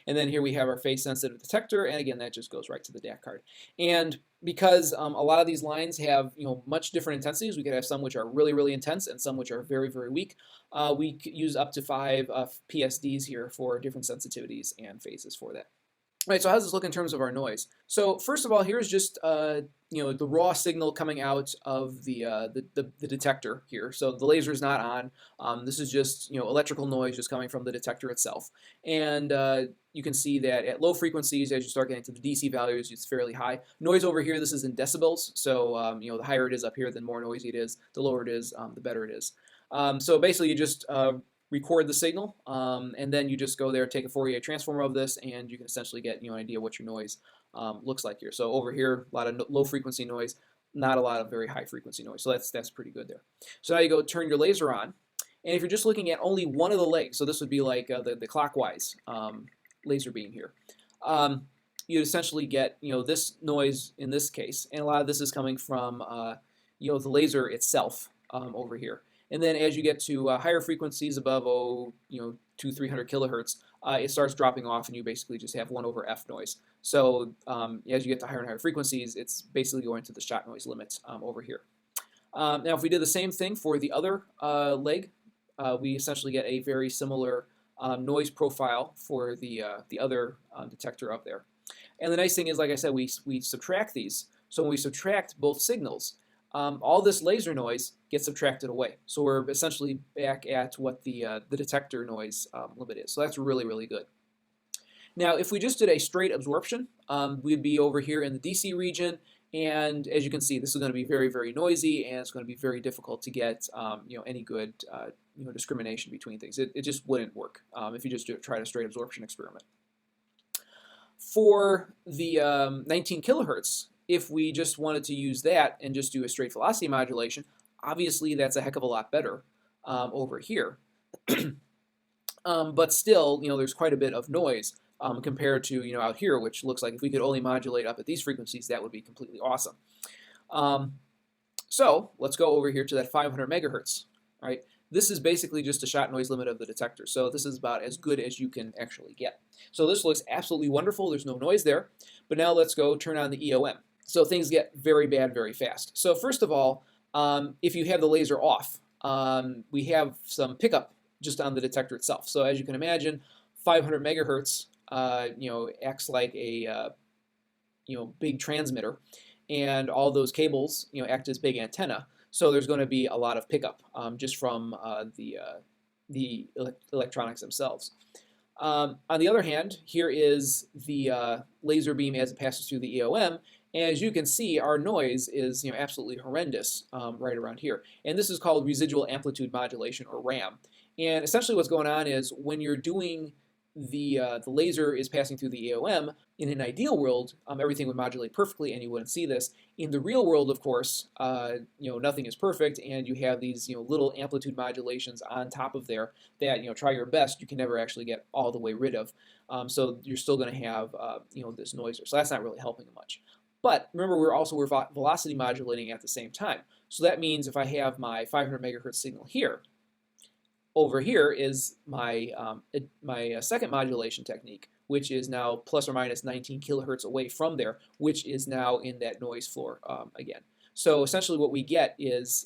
And then here we have our phase-sensitive detector, and again, that just goes right to the DAC card. And because a lot of these lines have much different intensities, we could have some which are really, really intense and some which are very, very weak. We could use up to 5 PSDs here for different sensitivities and phases for that. Right, so how does this look in terms of our noise? So first of all, here's just the raw signal coming out of the detector here. So the laser is not on. This is just electrical noise just coming from the detector itself. And you can see that at low frequencies, as you start getting to the DC values, it's fairly high. Noise over here, this is in decibels. So the higher it is up here, the more noisy it is. The lower it is, the better it is. So basically, you just record the signal, and then you just go there, take a Fourier transform of this, and you can essentially get an idea what your noise looks like here. So over here, a lot of low frequency noise, not a lot of very high frequency noise. So that's pretty good there. So now you go turn your laser on, and if you're just looking at only one of the legs, so this would be like the clockwise laser beam here, you'd essentially get this noise in this case, and a lot of this is coming from the laser itself over here. And then as you get to higher frequencies above 200-300 kilohertz, it starts dropping off, and you basically just have 1 over F noise. So as you get to higher and higher frequencies, it's basically going to the shot noise limits over here. Now, if we did the same thing for the other leg, we essentially get a very similar noise profile for the other detector up there. And the nice thing is, like I said, we subtract these. So when we subtract both signals, all this laser noise gets subtracted away. So we're essentially back at what the detector noise limit is. So that's really, really good. Now, if we just did a straight absorption, we'd be over here in the DC region. And as you can see, this is going to be very, very noisy, and it's going to be very difficult to get any good discrimination between things. It just wouldn't work if you just tried a straight absorption experiment. For the 19 kilohertz, if we just wanted to use that and just do a straight velocity modulation, obviously that's a heck of a lot better over here. But still, there's quite a bit of noise compared to out here, which looks like if we could only modulate up at these frequencies, that would be completely awesome. So let's go over here to that 500 megahertz. Right? This is basically just a shot noise limit of the detector. So this is about as good as you can actually get. So this looks absolutely wonderful. There's no noise there. But now let's go turn on the EOM. So things get very bad very fast. So first of all, if you have the laser off, we have some pickup just on the detector itself. So as you can imagine, 500 megahertz, acts like a big transmitter, and all those cables act as big antenna. So there's going to be a lot of pickup just from the electronics themselves. On the other hand, here is the laser beam as it passes through the EOM. As you can see, our noise is absolutely horrendous right around here. And this is called residual amplitude modulation, or RAM. And essentially what's going on is when you're doing the laser is passing through the EOM, in an ideal world, everything would modulate perfectly and you wouldn't see this. In the real world, of course, nothing is perfect, and you have these little amplitude modulations on top of there that try your best, you can never actually get all the way rid of. So you're still going to have this noiser. So that's not really helping much. But remember, we're velocity modulating at the same time. So that means if I have my 500 megahertz signal here, over here is my second modulation technique, which is now plus or minus 19 kilohertz away from there, which is now in that noise floor again. So essentially what we get is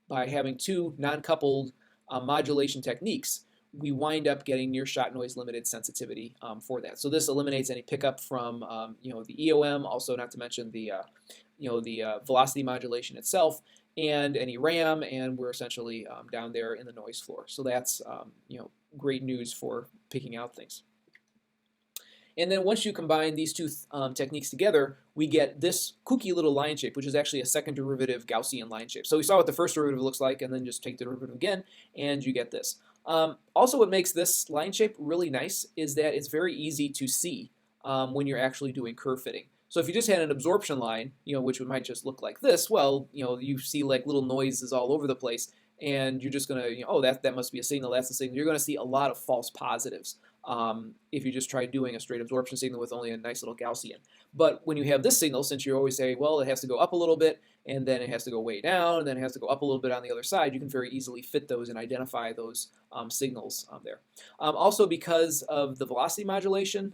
by having two non-coupled modulation techniques, we wind up getting near shot noise limited sensitivity for that. So this eliminates any pickup from the EOM, also not to mention the velocity modulation itself, and any RAM, and we're essentially down there in the noise floor. So that's great news for picking out things. And then once you combine these two techniques together, we get this kooky little line shape, which is actually a second derivative Gaussian line shape. So we saw what the first derivative looks like, and then just take the derivative again, and you get this. Also, what makes this line shape really nice is that it's very easy to see when you're actually doing curve fitting. So if you just had an absorption line, which might just look like this, well, you see like little noises all over the place, and you're just gonna, oh, that must be a signal, that's a signal. You're gonna see a lot of false positives if you just try doing a straight absorption signal with only a nice little Gaussian. But when you have this signal, since you always say, well, it has to go up a little bit, and then it has to go way down, and then it has to go up a little bit on the other side, you can very easily fit those and identify those signals there. Also, because of the velocity modulation,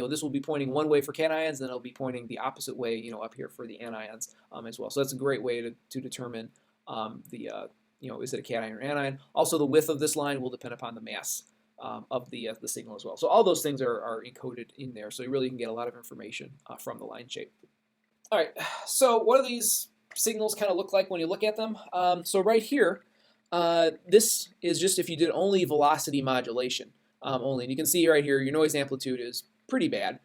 this will be pointing one way for cations, then it'll be pointing the opposite way, up here for the anions as well. So that's a great way to determine is it a cation or anion. Also, the width of this line will depend upon the mass of the signal as well. So all those things are encoded in there, so you really can get a lot of information from the line shape. All right, so what do these signals kind of look like when you look at them? So right here, this is just if you did only velocity modulation only. And you can see right here your noise amplitude is pretty bad.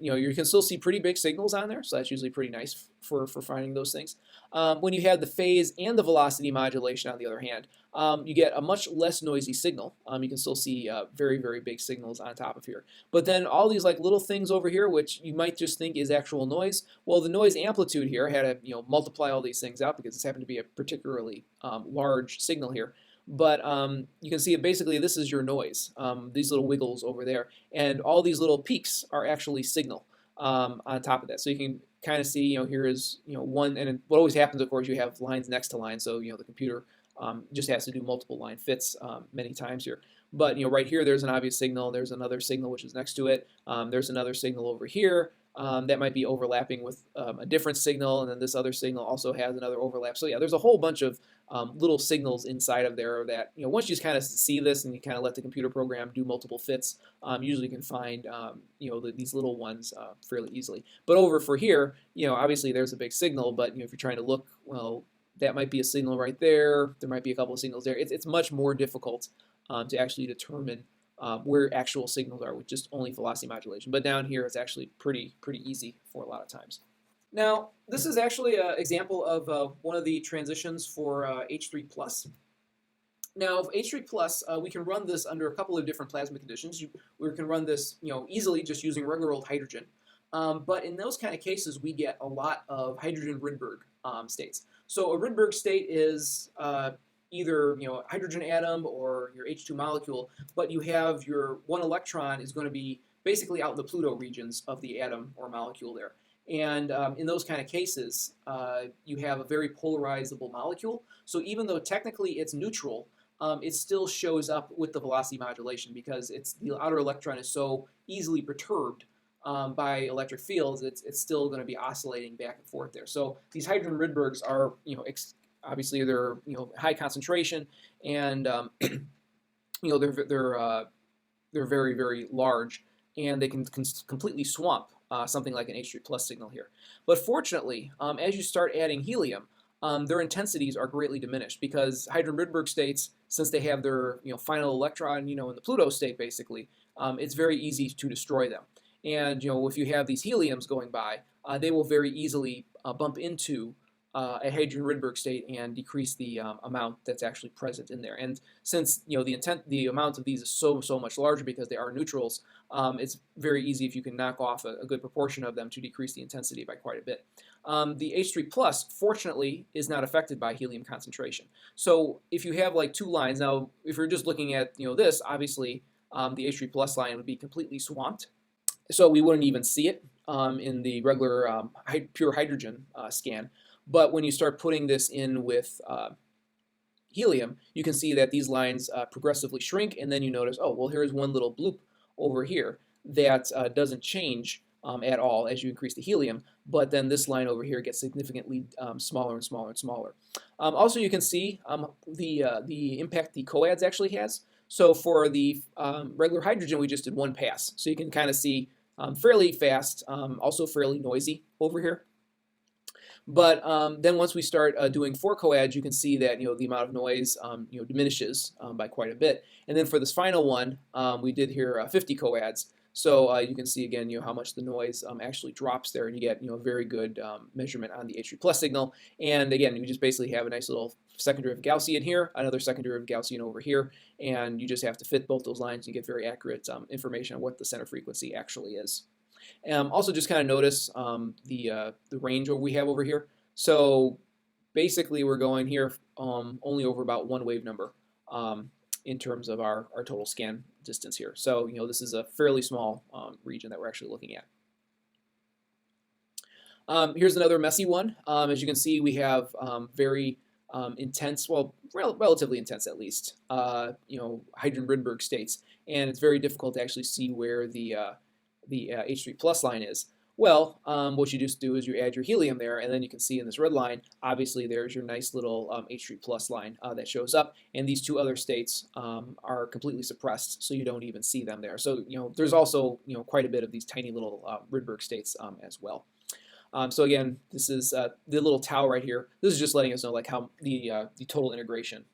You can still see pretty big signals on there, so that's usually pretty nice for finding those things. When you have the phase and the velocity modulation, on the other hand, you get a much less noisy signal. You can still see very, very big signals on top of here. But then all these like little things over here, which you might just think is actual noise, well, the noise amplitude here, I had to multiply all these things out because this happened to be a particularly large signal here. But you can see it basically this is your noise, these little wiggles over there, and all these little peaks are actually signal on top of that. So you can kind of see, here is one, and what always happens, of course, you have lines next to lines, so the computer just has to do multiple line fits many times here. But right here, there's an obvious signal. There's another signal which is next to it. There's another signal over here. That might be overlapping with a different signal, and then this other signal also has another overlap. So yeah, there's a whole bunch of little signals inside of there that once you just kind of see this and you kind of let the computer program do multiple fits, usually you can find these little ones fairly easily. But over for here, obviously there's a big signal, but if you're trying to look, well, that might be a signal right there. There might be a couple of signals there. It's much more difficult to actually determine where actual signals are with just only velocity modulation. But down here, it's actually pretty easy for a lot of times. Now, this is actually an example of one of the transitions for H3+. Now, H3+, we can run this under a couple of different plasma conditions. We can run this easily just using regular old hydrogen. But in those kind of cases, we get a lot of hydrogen Rydberg states. So a Rydberg state is either a hydrogen atom or your H2 molecule, but you have your one electron is going to be basically out in the Pluto regions of the atom or molecule there. And in those kind of cases, you have a very polarizable molecule. So even though technically it's neutral, it still shows up with the velocity modulation because the outer electron is so easily perturbed by electric fields. It's still going to be oscillating back and forth there. So these hydrogen Rydbergs are obviously they're high concentration, and they're very, very large, and they can completely swamp something like an H3+ signal here. But fortunately, as you start adding helium, their intensities are greatly diminished because hydrogen Rydberg states, since they have their final electron in the Pluto state basically, it's very easy to destroy them. And if you have these heliums going by, they will very easily bump into a hydrogen Rydberg state and decrease the amount that's actually present in there. And since the amount of these is so much larger because they are neutrals, it's very easy if you can knock off a good proportion of them to decrease the intensity by quite a bit. The H3+ fortunately is not affected by helium concentration. So if you have like two lines, now if you're just looking at this, obviously the H3+ line would be completely swamped, so we wouldn't even see it in the regular pure hydrogen scan. But when you start putting this in with helium, you can see that these lines progressively shrink, and then you notice, oh, well, here's one little bloop over here that doesn't change at all as you increase the helium, but then this line over here gets significantly smaller and smaller and smaller. Also, you can see the impact the coads actually has. So for the regular hydrogen, we just did one pass. So you can kind of see fairly fast, also fairly noisy over here. But then once we start doing 4 coads, you can see that the amount of noise diminishes by quite a bit. And then for this final one, we did here 50 coads. So you can see again how much the noise actually drops there, and you get a very good measurement on the H3+ signal. And again, you just basically have a nice little second derivative Gaussian here, another second derivative Gaussian over here, and you just have to fit both those lines and get very accurate information on what the center frequency actually is. Also, just kind of notice the range we have over here. So basically, we're going here only over about 1 wave number in terms of our total scan distance here. So this is a fairly small region that we're actually looking at. Here's another messy one. As you can see, we have very intense, well, relatively intense at least, hydrogen Rydberg states, and it's very difficult to actually see where the H3+ line is. Well, what you just do is you add your helium there, and then you can see in this red line, obviously there's your nice little H3 plus line that shows up, and these two other states are completely suppressed, so you don't even see them there. So there's also quite a bit of these tiny little Rydberg states as well. So again, this is the little tau right here. This is just letting us know like how the total integration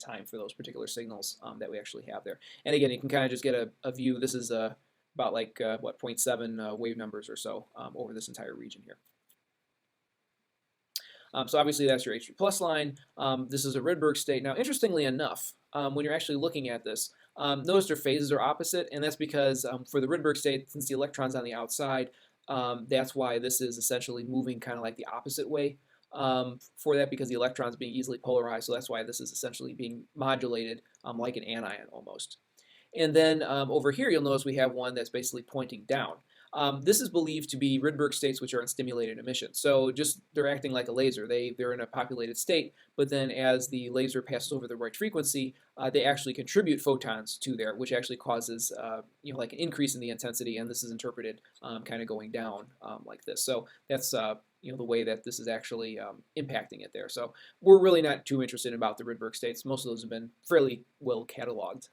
time for those particular signals that we actually have there. And again, you can kind of just get a view. This is about like what 0.7 wave numbers or so over this entire region here. So obviously that's your H3 plus line. This is a Rydberg state. Now, interestingly enough, when you're actually looking at this, notice their phases are opposite, and that's because for the Rydberg state, since the electron's on the outside, that's why this is essentially moving kind of like the opposite way for that, because the electron's being easily polarized. So that's why this is essentially being modulated like an anion almost. And then over here, you'll notice we have one that's basically pointing down. This is believed to be Rydberg states which are in stimulated emission. So just they're acting like a laser. They're in a populated state, but then as the laser passes over the right frequency, they actually contribute photons to there, which actually causes like an increase in the intensity, and this is interpreted kind of going down like this. So that's the way that this is actually impacting it there. So we're really not too interested about the Rydberg states. Most of those have been fairly well cataloged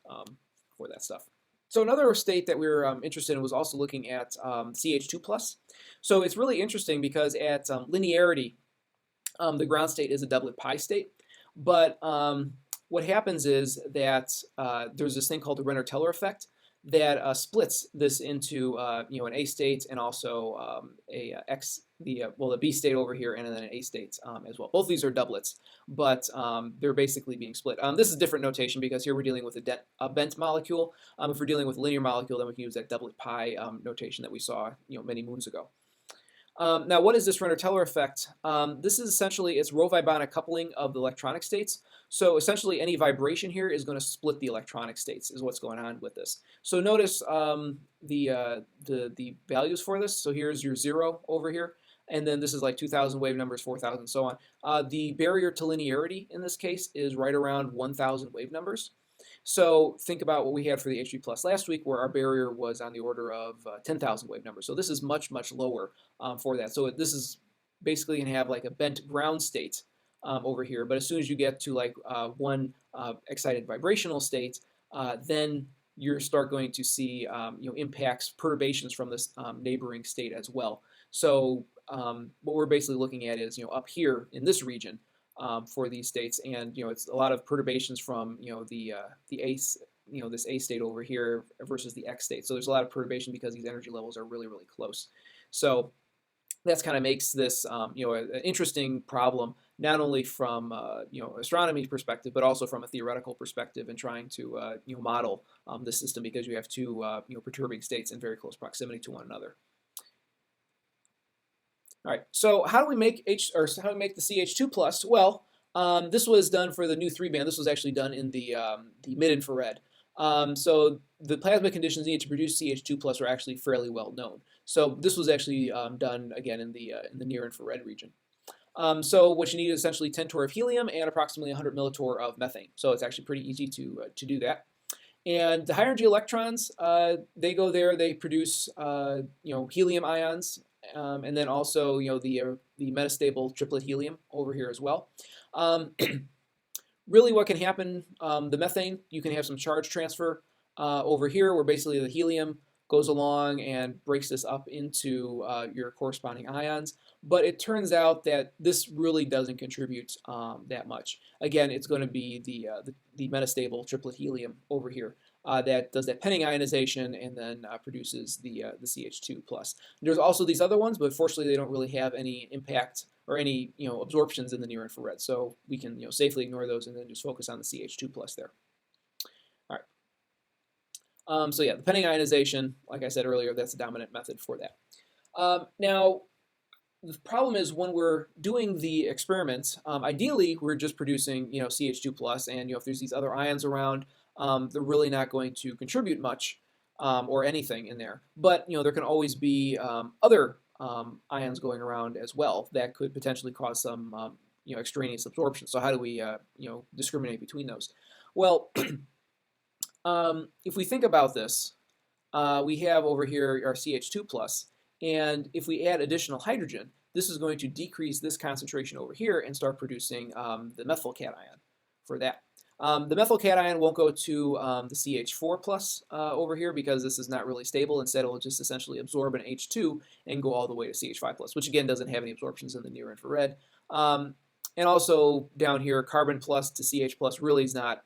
for that stuff. So another state that we were interested in was also looking at CH2+. So it's really interesting because at linearity, the ground state is a doublet pi state. But what happens is that there's this thing called the Renner-Teller effect that splits this into an A state and also the B state over here, and then an A state as well. Both of these are doublets, but they're basically being split. This is different notation because here we're dealing with a bent molecule. If we're dealing with a linear molecule, then we can use that doublet pi notation that we saw many moons ago. Now, what is this Renner-Teller effect? This is essentially it's rho-vibonic coupling of the electronic states. So essentially, any vibration here is going to split the electronic states, is what's going on with this. So notice the values for this. So here's your 0 over here, and then this is like 2,000 wave numbers, 4,000, so on. The barrier to linearity in this case is right around 1,000 wave numbers. So think about what we had for the H3 plus last week, where our barrier was on the order of 10,000 wave numbers. So this is much, much lower for that. So this is basically going to have like a bent ground state over here. But as soon as you get to like one excited vibrational state, then you start going to see impacts, perturbations from this neighboring state as well. So what we're basically looking at is up here in this region, for these states, and it's a lot of perturbations from the this A state over here versus the X state. So there's a lot of perturbation because these energy levels are really, really close. So that's kind of makes this an interesting problem, not only from astronomy perspective, but also from a theoretical perspective in trying to model the system, because you have two perturbing states in very close proximity to one another. All right, so how do we make the CH2 plus? Well, this was done for the new 3-band. This was actually done in the mid-infrared. So the plasma conditions needed to produce CH2 plus are actually fairly well known. So this was actually done again in the near-infrared region. So what you need is essentially 10 torr of helium and approximately 100 millitorr of methane. So it's actually pretty easy to do that. And the high energy electrons, they go there. They produce helium ions. And then also, the metastable triplet helium over here as well. Really, what can happen? The methane, you can have some charge transfer over here, where basically the helium goes along and breaks this up into your corresponding ions. But it turns out that this really doesn't contribute that much. Again, it's going to be the metastable triplet helium over here. That does that penning ionization and then produces the CH2 plus. There's also these other ones, but fortunately they don't really have any impact or any absorptions in the near infrared. So we can safely ignore those and then just focus on the CH2 plus there. All right. So yeah, the penning ionization, like I said earlier, that's the dominant method for that. Now, the problem is when we're doing the experiments, ideally we're just producing CH2 plus, and if there's these other ions around, they're really not going to contribute much or anything in there. But there can always be other ions going around as well that could potentially cause some extraneous absorption. So how do we discriminate between those? Well, if we think about this, we have over here our CH2 plus, And if we add additional hydrogen, this is going to decrease this concentration over here and start producing the methyl cation for that. The methyl cation won't go to the CH4 plus over here because this is not really stable. Instead, it will just essentially absorb an H2 and go all the way to CH5 plus, which again doesn't have any absorptions in the near infrared. And also down here, carbon plus to CH plus really is not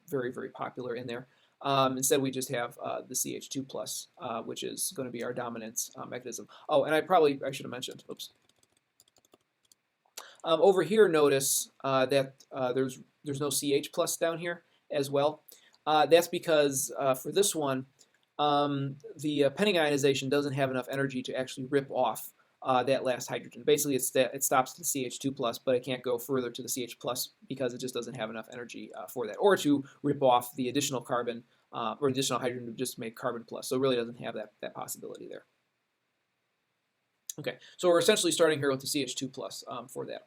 very, very popular in there. Instead, we just have the CH2 plus, which is going to be our dominant mechanism. Oh, and I should have mentioned, oops. Over here, notice that there's no CH plus down here as well. That's because for this one, the pending ionization doesn't have enough energy to actually rip off that last hydrogen. Basically, it stops at the CH2 plus, but it can't go further to the CH plus because it just doesn't have enough energy for that, or to rip off the additional carbon or additional hydrogen to just make carbon plus. So it really doesn't have that possibility there. Okay, so we're essentially starting here with the CH2 plus for that.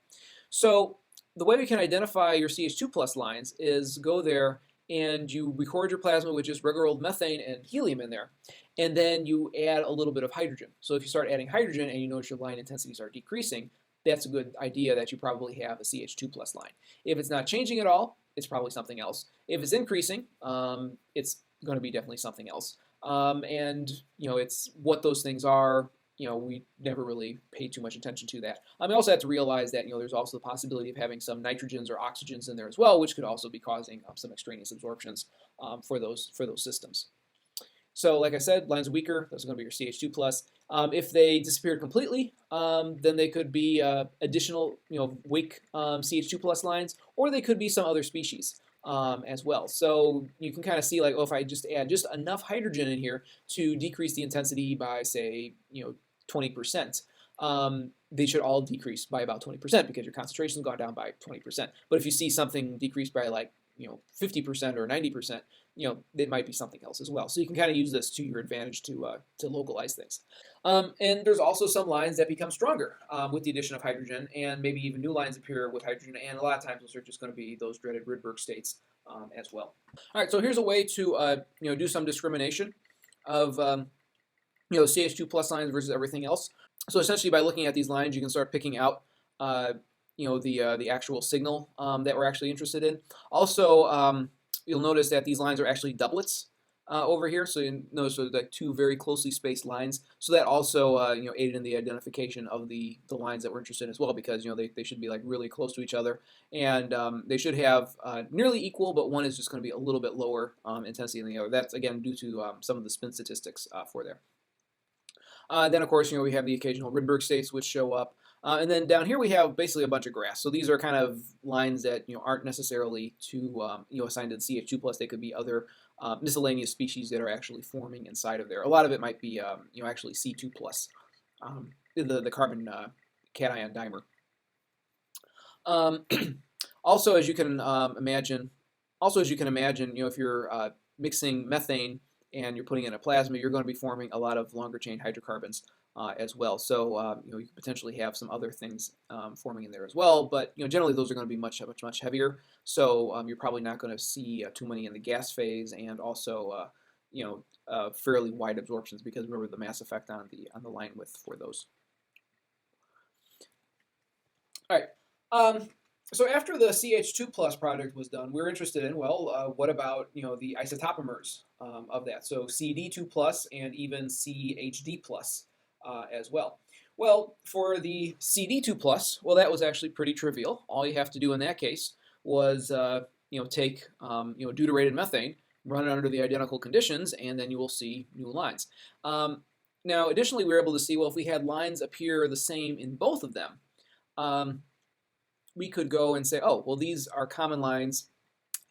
So the way we can identify your CH2 plus lines is go there and you record your plasma with just regular old methane and helium in there, and then you add a little bit of hydrogen. So if you start adding hydrogen and you notice your line intensities are decreasing, that's a good idea that you probably have a CH2 plus line. If it's not changing at all, it's probably something else. If it's increasing, it's going to be definitely something else. And it's what those things are. We never really pay too much attention to that. We also have to realize that there's also the possibility of having some nitrogens or oxygens in there as well, which could also be causing some extraneous absorptions for those systems. So like I said, lines are weaker. Those are going to be your CH2 plus. If they disappeared completely, then they could be additional weak CH2 plus lines, or they could be some other species. As well. So you can kind of see, like, oh, if I just add just enough hydrogen in here to decrease the intensity by, say, 20%, they should all decrease by about 20% because your concentration's gone down by 20%. But if you see something decrease by like 50% or 90%, it might be something else as well. So you can kind of use this to your advantage to localize things. And there's also some lines that become stronger with the addition of hydrogen, and maybe even new lines appear with hydrogen, and a lot of times those are just going to be those dreaded Rydberg states as well. All right, so here's a way to do some discrimination of CH2 plus lines versus everything else. So essentially, by looking at these lines, you can start picking out the actual signal that we're actually interested in. Also, you'll notice that these lines are actually doublets over here. So you notice there's like two very closely spaced lines. So that also aided in the identification of the lines that we're interested in as well, because they should be like really close to each other, and they should have nearly equal, but one is just going to be a little bit lower intensity than the other. That's again due to some of the spin statistics for there. Then of course we have the occasional Rydberg states which show up. And then down here we have basically a bunch of graphs. So these are kind of lines that aren't necessarily to assigned to the CH2 plus. They could be other miscellaneous species that are actually forming inside of there. A lot of it might be actually C2 plus, the carbon cation dimer. Also, as you can imagine, if you're mixing methane and you're putting in a plasma, you're going to be forming a lot of longer chain hydrocarbons as well. So you could potentially have some other things forming in there as well. But generally those are going to be much heavier. So you're probably not going to see too many in the gas phase, and also fairly wide absorptions, because remember the mass effect on the line width for those. All right. So after the CH2 plus project was done, we were interested in, well, what about the isotopomers of that? So CD2 plus and even CHD plus as well. Well, for the CD2 plus, well, that was actually pretty trivial. All you have to do in that case was take deuterated methane, run it under the identical conditions, and then you will see new lines. Now, additionally, we were able to see, well, if we had lines appear the same in both of them, we could go and say, oh, well, these are common lines,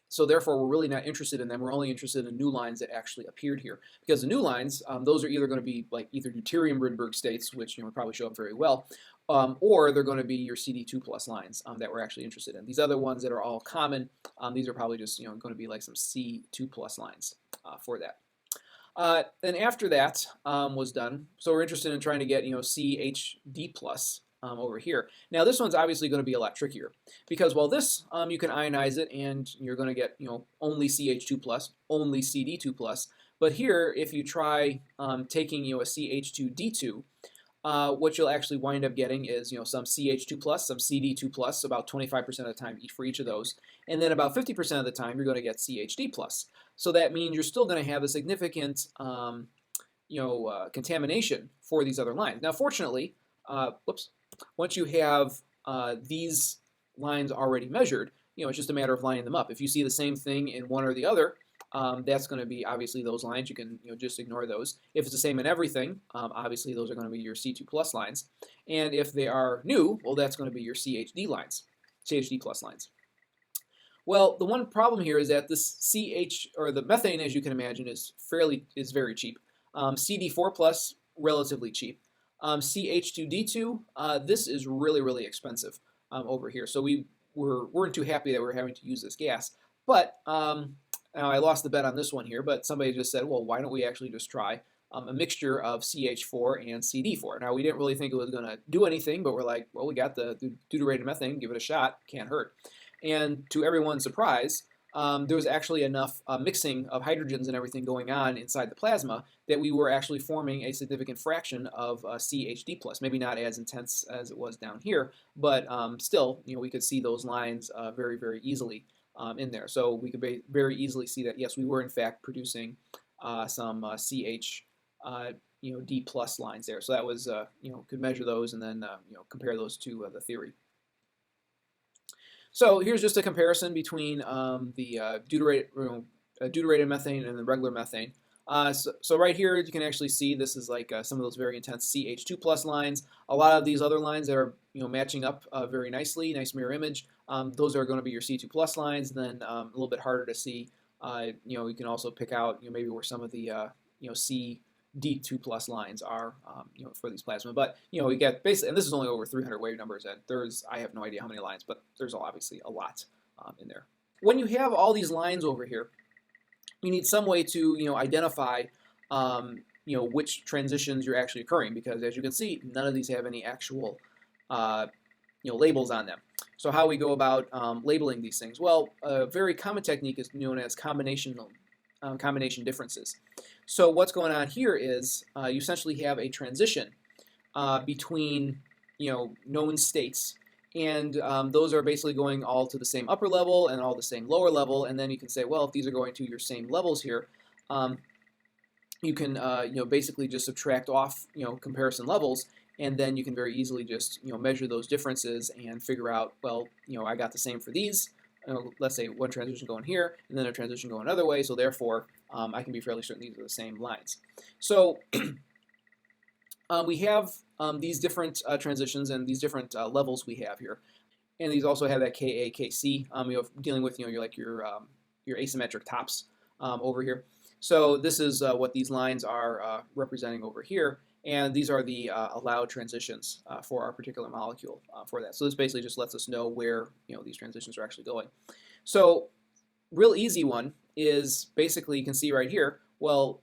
so therefore we're really not interested in them. We're only interested in new lines that actually appeared here. Because the new lines, those are either going to be like either deuterium Rydberg states, which would probably show up very well, or they're going to be your CD2 plus lines that we're actually interested in. These other ones that are all common, these are probably just going to be like some C2 plus lines for that. Then after that was done, so we're interested in trying to get CHD plus over here. Now this one's obviously going to be a lot trickier, because while this you can ionize it and you're going to get only CH2 plus, only CD2 plus, but here if you try taking a CH2D2, what you'll actually wind up getting is some CH2 plus, some CD2 plus, about 25% of the time for each of those, and then about 50% of the time you're going to get CHD plus. So that means you're still going to have a significant contamination for these other lines. Now, fortunately, once you have these lines already measured, it's just a matter of lining them up. If you see the same thing in one or the other, that's going to be obviously those lines. You can just ignore those. If it's the same in everything, obviously those are going to be your C2 plus lines. And if they are new, well, that's going to be your CHD lines, CHD plus lines. Well, the one problem here is that this CH, or the methane, as you can imagine, is very cheap. CD4 plus, relatively cheap. CH2D2, this is really expensive over here. So we weren't too happy that we were having to use this gas. But now I lost the bet on this one here, but somebody just said, well, why don't we actually just try a mixture of CH4 and CD4? Now, we didn't really think it was going to do anything, but we're like, well, we got the deuterated methane, give it a shot, can't hurt. And to everyone's surprise, there was actually enough mixing of hydrogens and everything going on inside the plasma that we were actually forming a significant fraction of CHD plus. Maybe not as intense as it was down here, but still, we could see those lines very easily in there. So we could very easily see that, yes, we were in fact producing some CH D plus lines there. So that was, could measure those and then, compare those to the theory. So here's just a comparison between the deuterated methane and the regular methane. So right here you can actually see this is like some of those very intense CH2 plus lines. A lot of these other lines that are matching up very nicely, nice mirror image. Those are going to be your C2 plus lines. And then a little bit harder to see. You can also pick out maybe where some of the CD2 plus lines are for these plasma. But we get basically, and this is only over 300 wave numbers, and I have no idea how many lines, but there's obviously a lot in there. When you have all these lines over here, you need some way to identify which transitions you're actually occurring, because as you can see, none of these have any actual labels on them. So how we go about labeling these things? Well, a very common technique is known as combination differences. So what's going on here is you essentially have a transition between known states, and those are basically going all to the same upper level and all the same lower level. And then you can say, well, if these are going to your same levels here, you can basically just subtract off comparison levels, and then you can very easily just measure those differences and figure out, well, I got the same for these. Let's say one transition going here and then a transition going another way, so therefore I can be fairly certain these are the same lines. So we have these different transitions and these different levels we have here, and these also have that Ka, Kc. Dealing with your asymmetric tops over here. So this is what these lines are representing over here. And these are the allowed transitions for our particular molecule for that. So this basically just lets us know where these transitions are actually going. So real easy one is basically, you can see right here, well,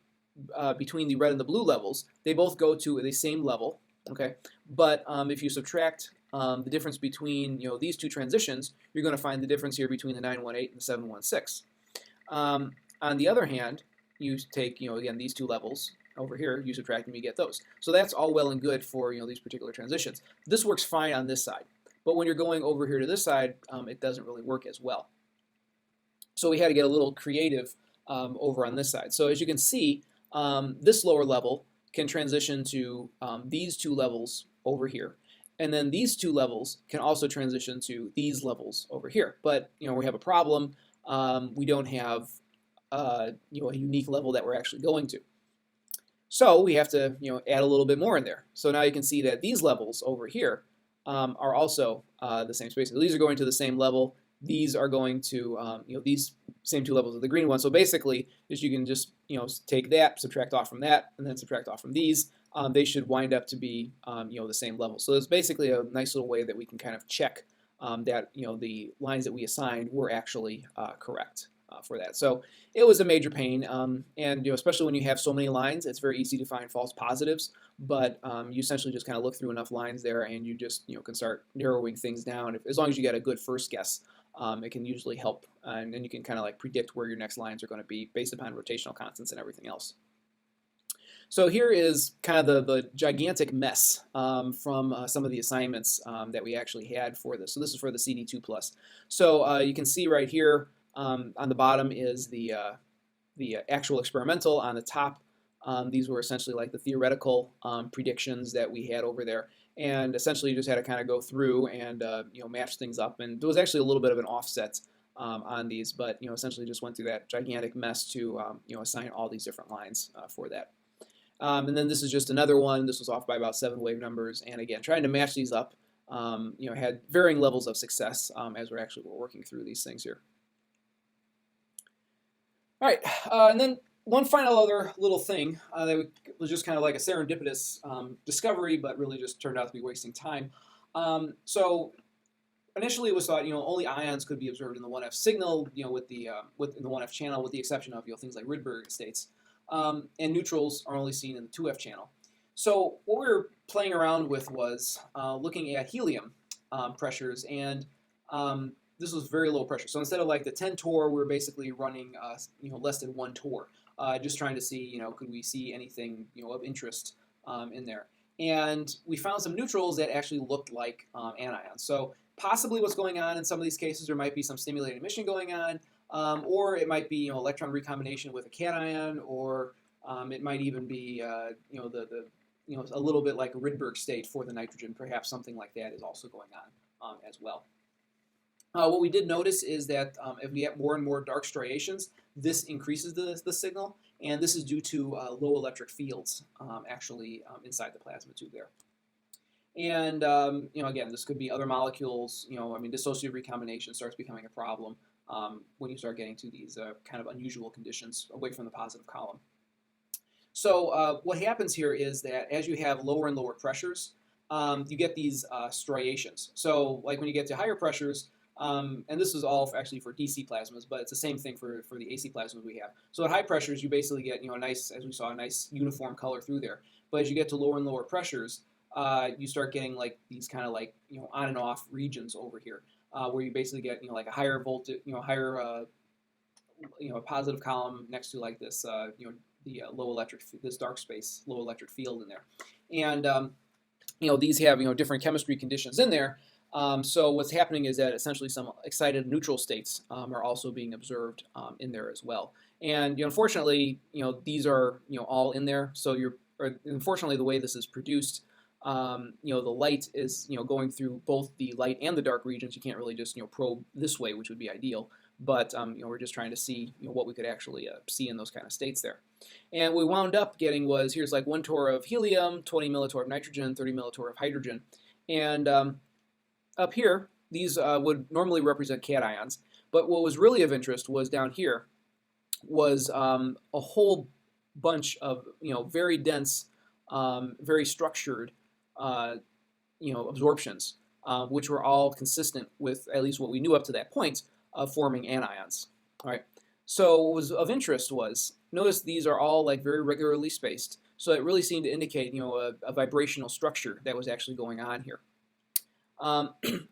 between the red and the blue levels, they both go to the same level, okay? But if you subtract the difference between these two transitions, you're going to find the difference here between the 918 and the 716. On the other hand, you take again these two levels over here, you subtract them, you get those. So that's all well and good for these particular transitions. This works fine on this side, but when you're going over here to this side, it doesn't really work as well. So we had to get a little creative over on this side. So as you can see, this lower level can transition to these two levels over here, and then these two levels can also transition to these levels over here. But we have a problem. We don't have a unique level that we're actually going to. So we have to add a little bit more in there. So now you can see that these levels over here are also the same space. So these are going to the same level. These are going to these same two levels of the green one. So basically, you can just take that, subtract off from that, and then subtract off from these. They should wind up to be the same level. So it's basically a nice little way that we can kind of check that the lines that we assigned were actually correct. For that. So it was a major pain, and especially when you have so many lines, it's very easy to find false positives, but you essentially just kind of look through enough lines there, and you just can start narrowing things down. As long as you get a good first guess, it can usually help, and then you can kind of like predict where your next lines are going to be based upon rotational constants and everything else. So here is kind of the gigantic mess from some of the assignments that we actually had for this. So this is for the CD2+. So you can see right here on the bottom is the actual experimental. On the top, these were essentially like the theoretical predictions that we had over there. And essentially you just had to kind of go through and match things up. And there was actually a little bit of an offset on these, but essentially just went through that gigantic mess to assign all these different lines for that. And then this is just another one. This was off by about 7 wave numbers. And again, trying to match these up, had varying levels of success as we're working through these things here. All right, and then one final other little thing that was just kind of like a serendipitous discovery, but really just turned out to be wasting time. So initially it was thought, only ions could be observed in the 1F signal, with the 1F channel, with the exception of things like Rydberg states. And neutrals are only seen in the 2F channel. So what we were playing around with was looking at helium pressures, and this was very low pressure. So instead of like the 10 torr, we were basically running less than 1 torr, just trying to see could we see anything of interest in there. And we found some neutrals that actually looked like anions. So possibly what's going on in some of these cases, there might be some stimulated emission going on. Or it might be electron recombination with a cation, or it might even be a little bit like a Rydberg state for the nitrogen. Perhaps something like that is also going on as well. What we did notice is that if we get more and more dark striations, this increases the signal, and this is due to low electric fields actually inside the plasma tube there. And again, this could be other molecules. Dissociative recombination starts becoming a problem when you start getting to these kind of unusual conditions away from the positive column. So what happens here is that as you have lower and lower pressures, you get these striations. So like when you get to higher pressures, and this is all actually for DC plasmas, but it's the same thing for the AC plasmas we have. So at high pressures, you basically get a nice, as we saw, a nice uniform color through there. But as you get to lower and lower pressures, you start getting like these kind of like on and off regions over here, where you basically get like a higher voltage, higher a positive column next to like this the low electric, this dark space, low electric field in there, and these have different chemistry conditions in there. So what's happening is that essentially some excited neutral states are also being observed in there as well. And unfortunately, these are all in there. So unfortunately the way this is produced, the light is going through both the light and the dark regions. You can't really just probe this way, which would be ideal. But we're just trying to see what we could actually see in those kind of states there. And what we wound up getting was here's like 1 torr of helium, 20 millitorr of nitrogen, 30 millitorr of hydrogen, and up here, these would normally represent cations, but what was really of interest was down here was a whole bunch of very dense, very structured absorptions, which were all consistent with at least what we knew up to that point of forming anions. All right. So what was of interest was notice these are all like very regularly spaced, so it really seemed to indicate a vibrational structure that was actually going on here.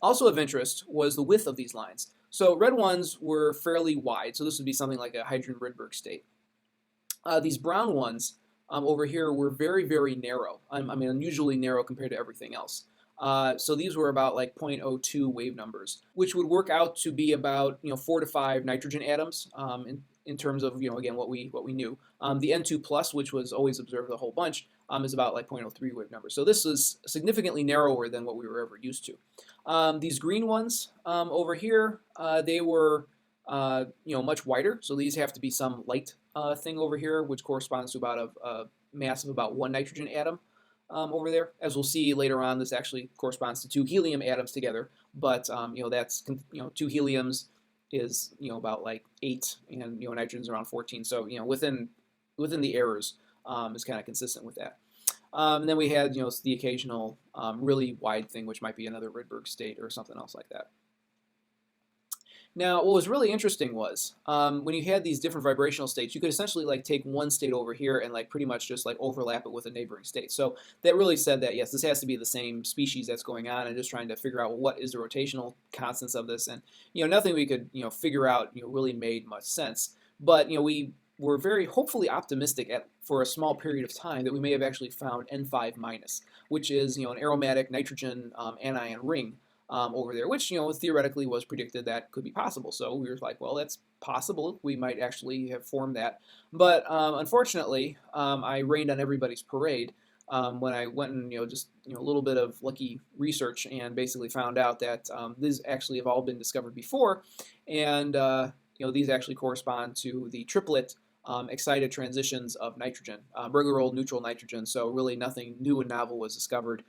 Also of interest was the width of these lines. So red ones were fairly wide, so this would be something like a hydrogen Rydberg state. These brown ones over here were very, very narrow. Unusually narrow compared to everything else. So these were about like 0.02 wave numbers, which would work out to be about 4 to 5 nitrogen atoms in terms of again what we knew. The N2+, which was always observed a whole bunch, is about like 0.03 wave numbers. So this is significantly narrower than what we were ever used to. These green ones over here, they were much wider. So these have to be some light thing over here, which corresponds to about a mass of about 1 nitrogen atom. Over there. As we'll see later on, this actually corresponds to 2 helium atoms together, but that's 2 heliums is about like 8, and nitrogen's around 14. So within the errors is kind of consistent with that. And then we had the occasional really wide thing, which might be another Rydberg state or something else like that. Now, what was really interesting was when you had these different vibrational states, you could essentially like take one state over here and like pretty much just like overlap it with a neighboring state. So that really said that yes, this has to be the same species that's going on, and just trying to figure out well, what is the rotational constants of this. And nothing we could figure out really made much sense. But we we're very hopefully optimistic for a small period of time that we may have actually found N5 minus, which is an aromatic nitrogen anion ring over there, which theoretically was predicted that could be possible. So we were like, well, that's possible. We might actually have formed that, but unfortunately, I rained on everybody's parade when I went and just a little bit of lucky research and basically found out that these actually have all been discovered before, and these actually correspond to the triplet excited transitions of nitrogen, Berger-Röhl neutral nitrogen. So really nothing new and novel was discovered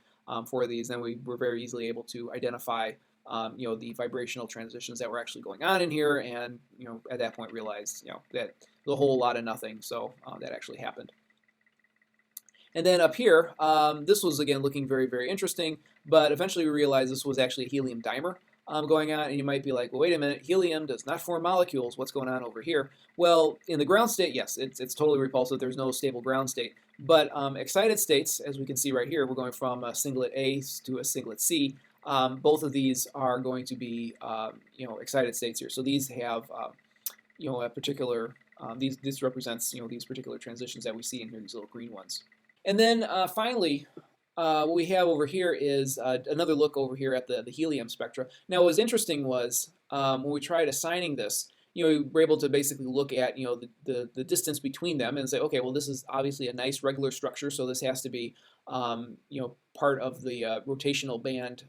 for these, and we were very easily able to identify the vibrational transitions that were actually going on in here, and at that point realized that the whole lot of nothing. So that actually happened. And then up here, this was again looking very, very interesting, but eventually we realized this was actually a helium dimer going on, and you might be like, well, wait a minute, helium does not form molecules. What's going on over here? Well, in the ground state, yes, it's totally repulsive. There's no stable ground state. But excited states, as we can see right here, we're going from a singlet A to a singlet C. Both of these are going to be, excited states here. So these have, a particular, this represents, these particular transitions that we see in here, these little green ones. And then finally, what we have over here is another look over here at the helium spectra. Now, what was interesting was when we tried assigning this, we were able to basically look at the distance between them and say, okay, well, this is obviously a nice regular structure, so this has to be part of the rotational band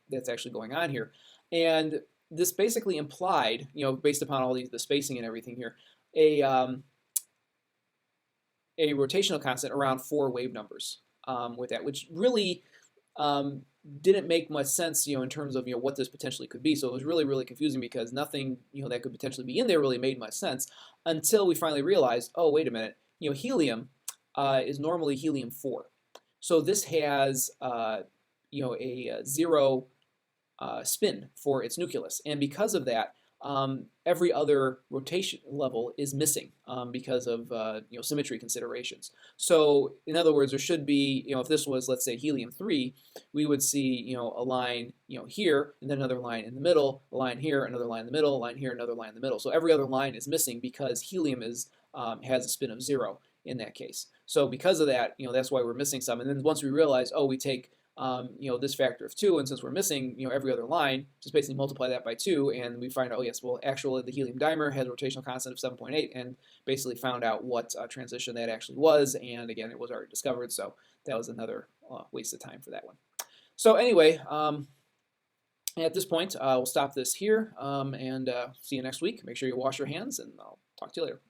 that's actually going on here. And this basically implied, based upon all the spacing and everything here, a rotational constant around 4 wave numbers with that, which really didn't make much sense, in terms of what this potentially could be. So it was really, really confusing because nothing, that could potentially be in there really made much sense until we finally realized, oh, wait a minute, helium is normally helium-4. So this has, a 0 spin for its nucleus, and because of that, every other rotation level is missing because of symmetry considerations. So in other words, there should be, if this was, let's say, helium-3, we would see a line here, and then another line in the middle, a line here, another line in the middle, a line here, another line in the middle. So every other line is missing because helium has a spin of 0 in that case. So because of that, that's why we're missing some. And then once we realize, oh, we take this factor of 2, and since we're missing, every other line, just basically multiply that by 2, and we find out, oh yes, well, actually the helium dimer has a rotational constant of 7.8, and basically found out what transition that actually was, and again, it was already discovered, so that was another waste of time for that one. So anyway, at this point, we'll stop this here, and see you next week. Make sure you wash your hands, and I'll talk to you later.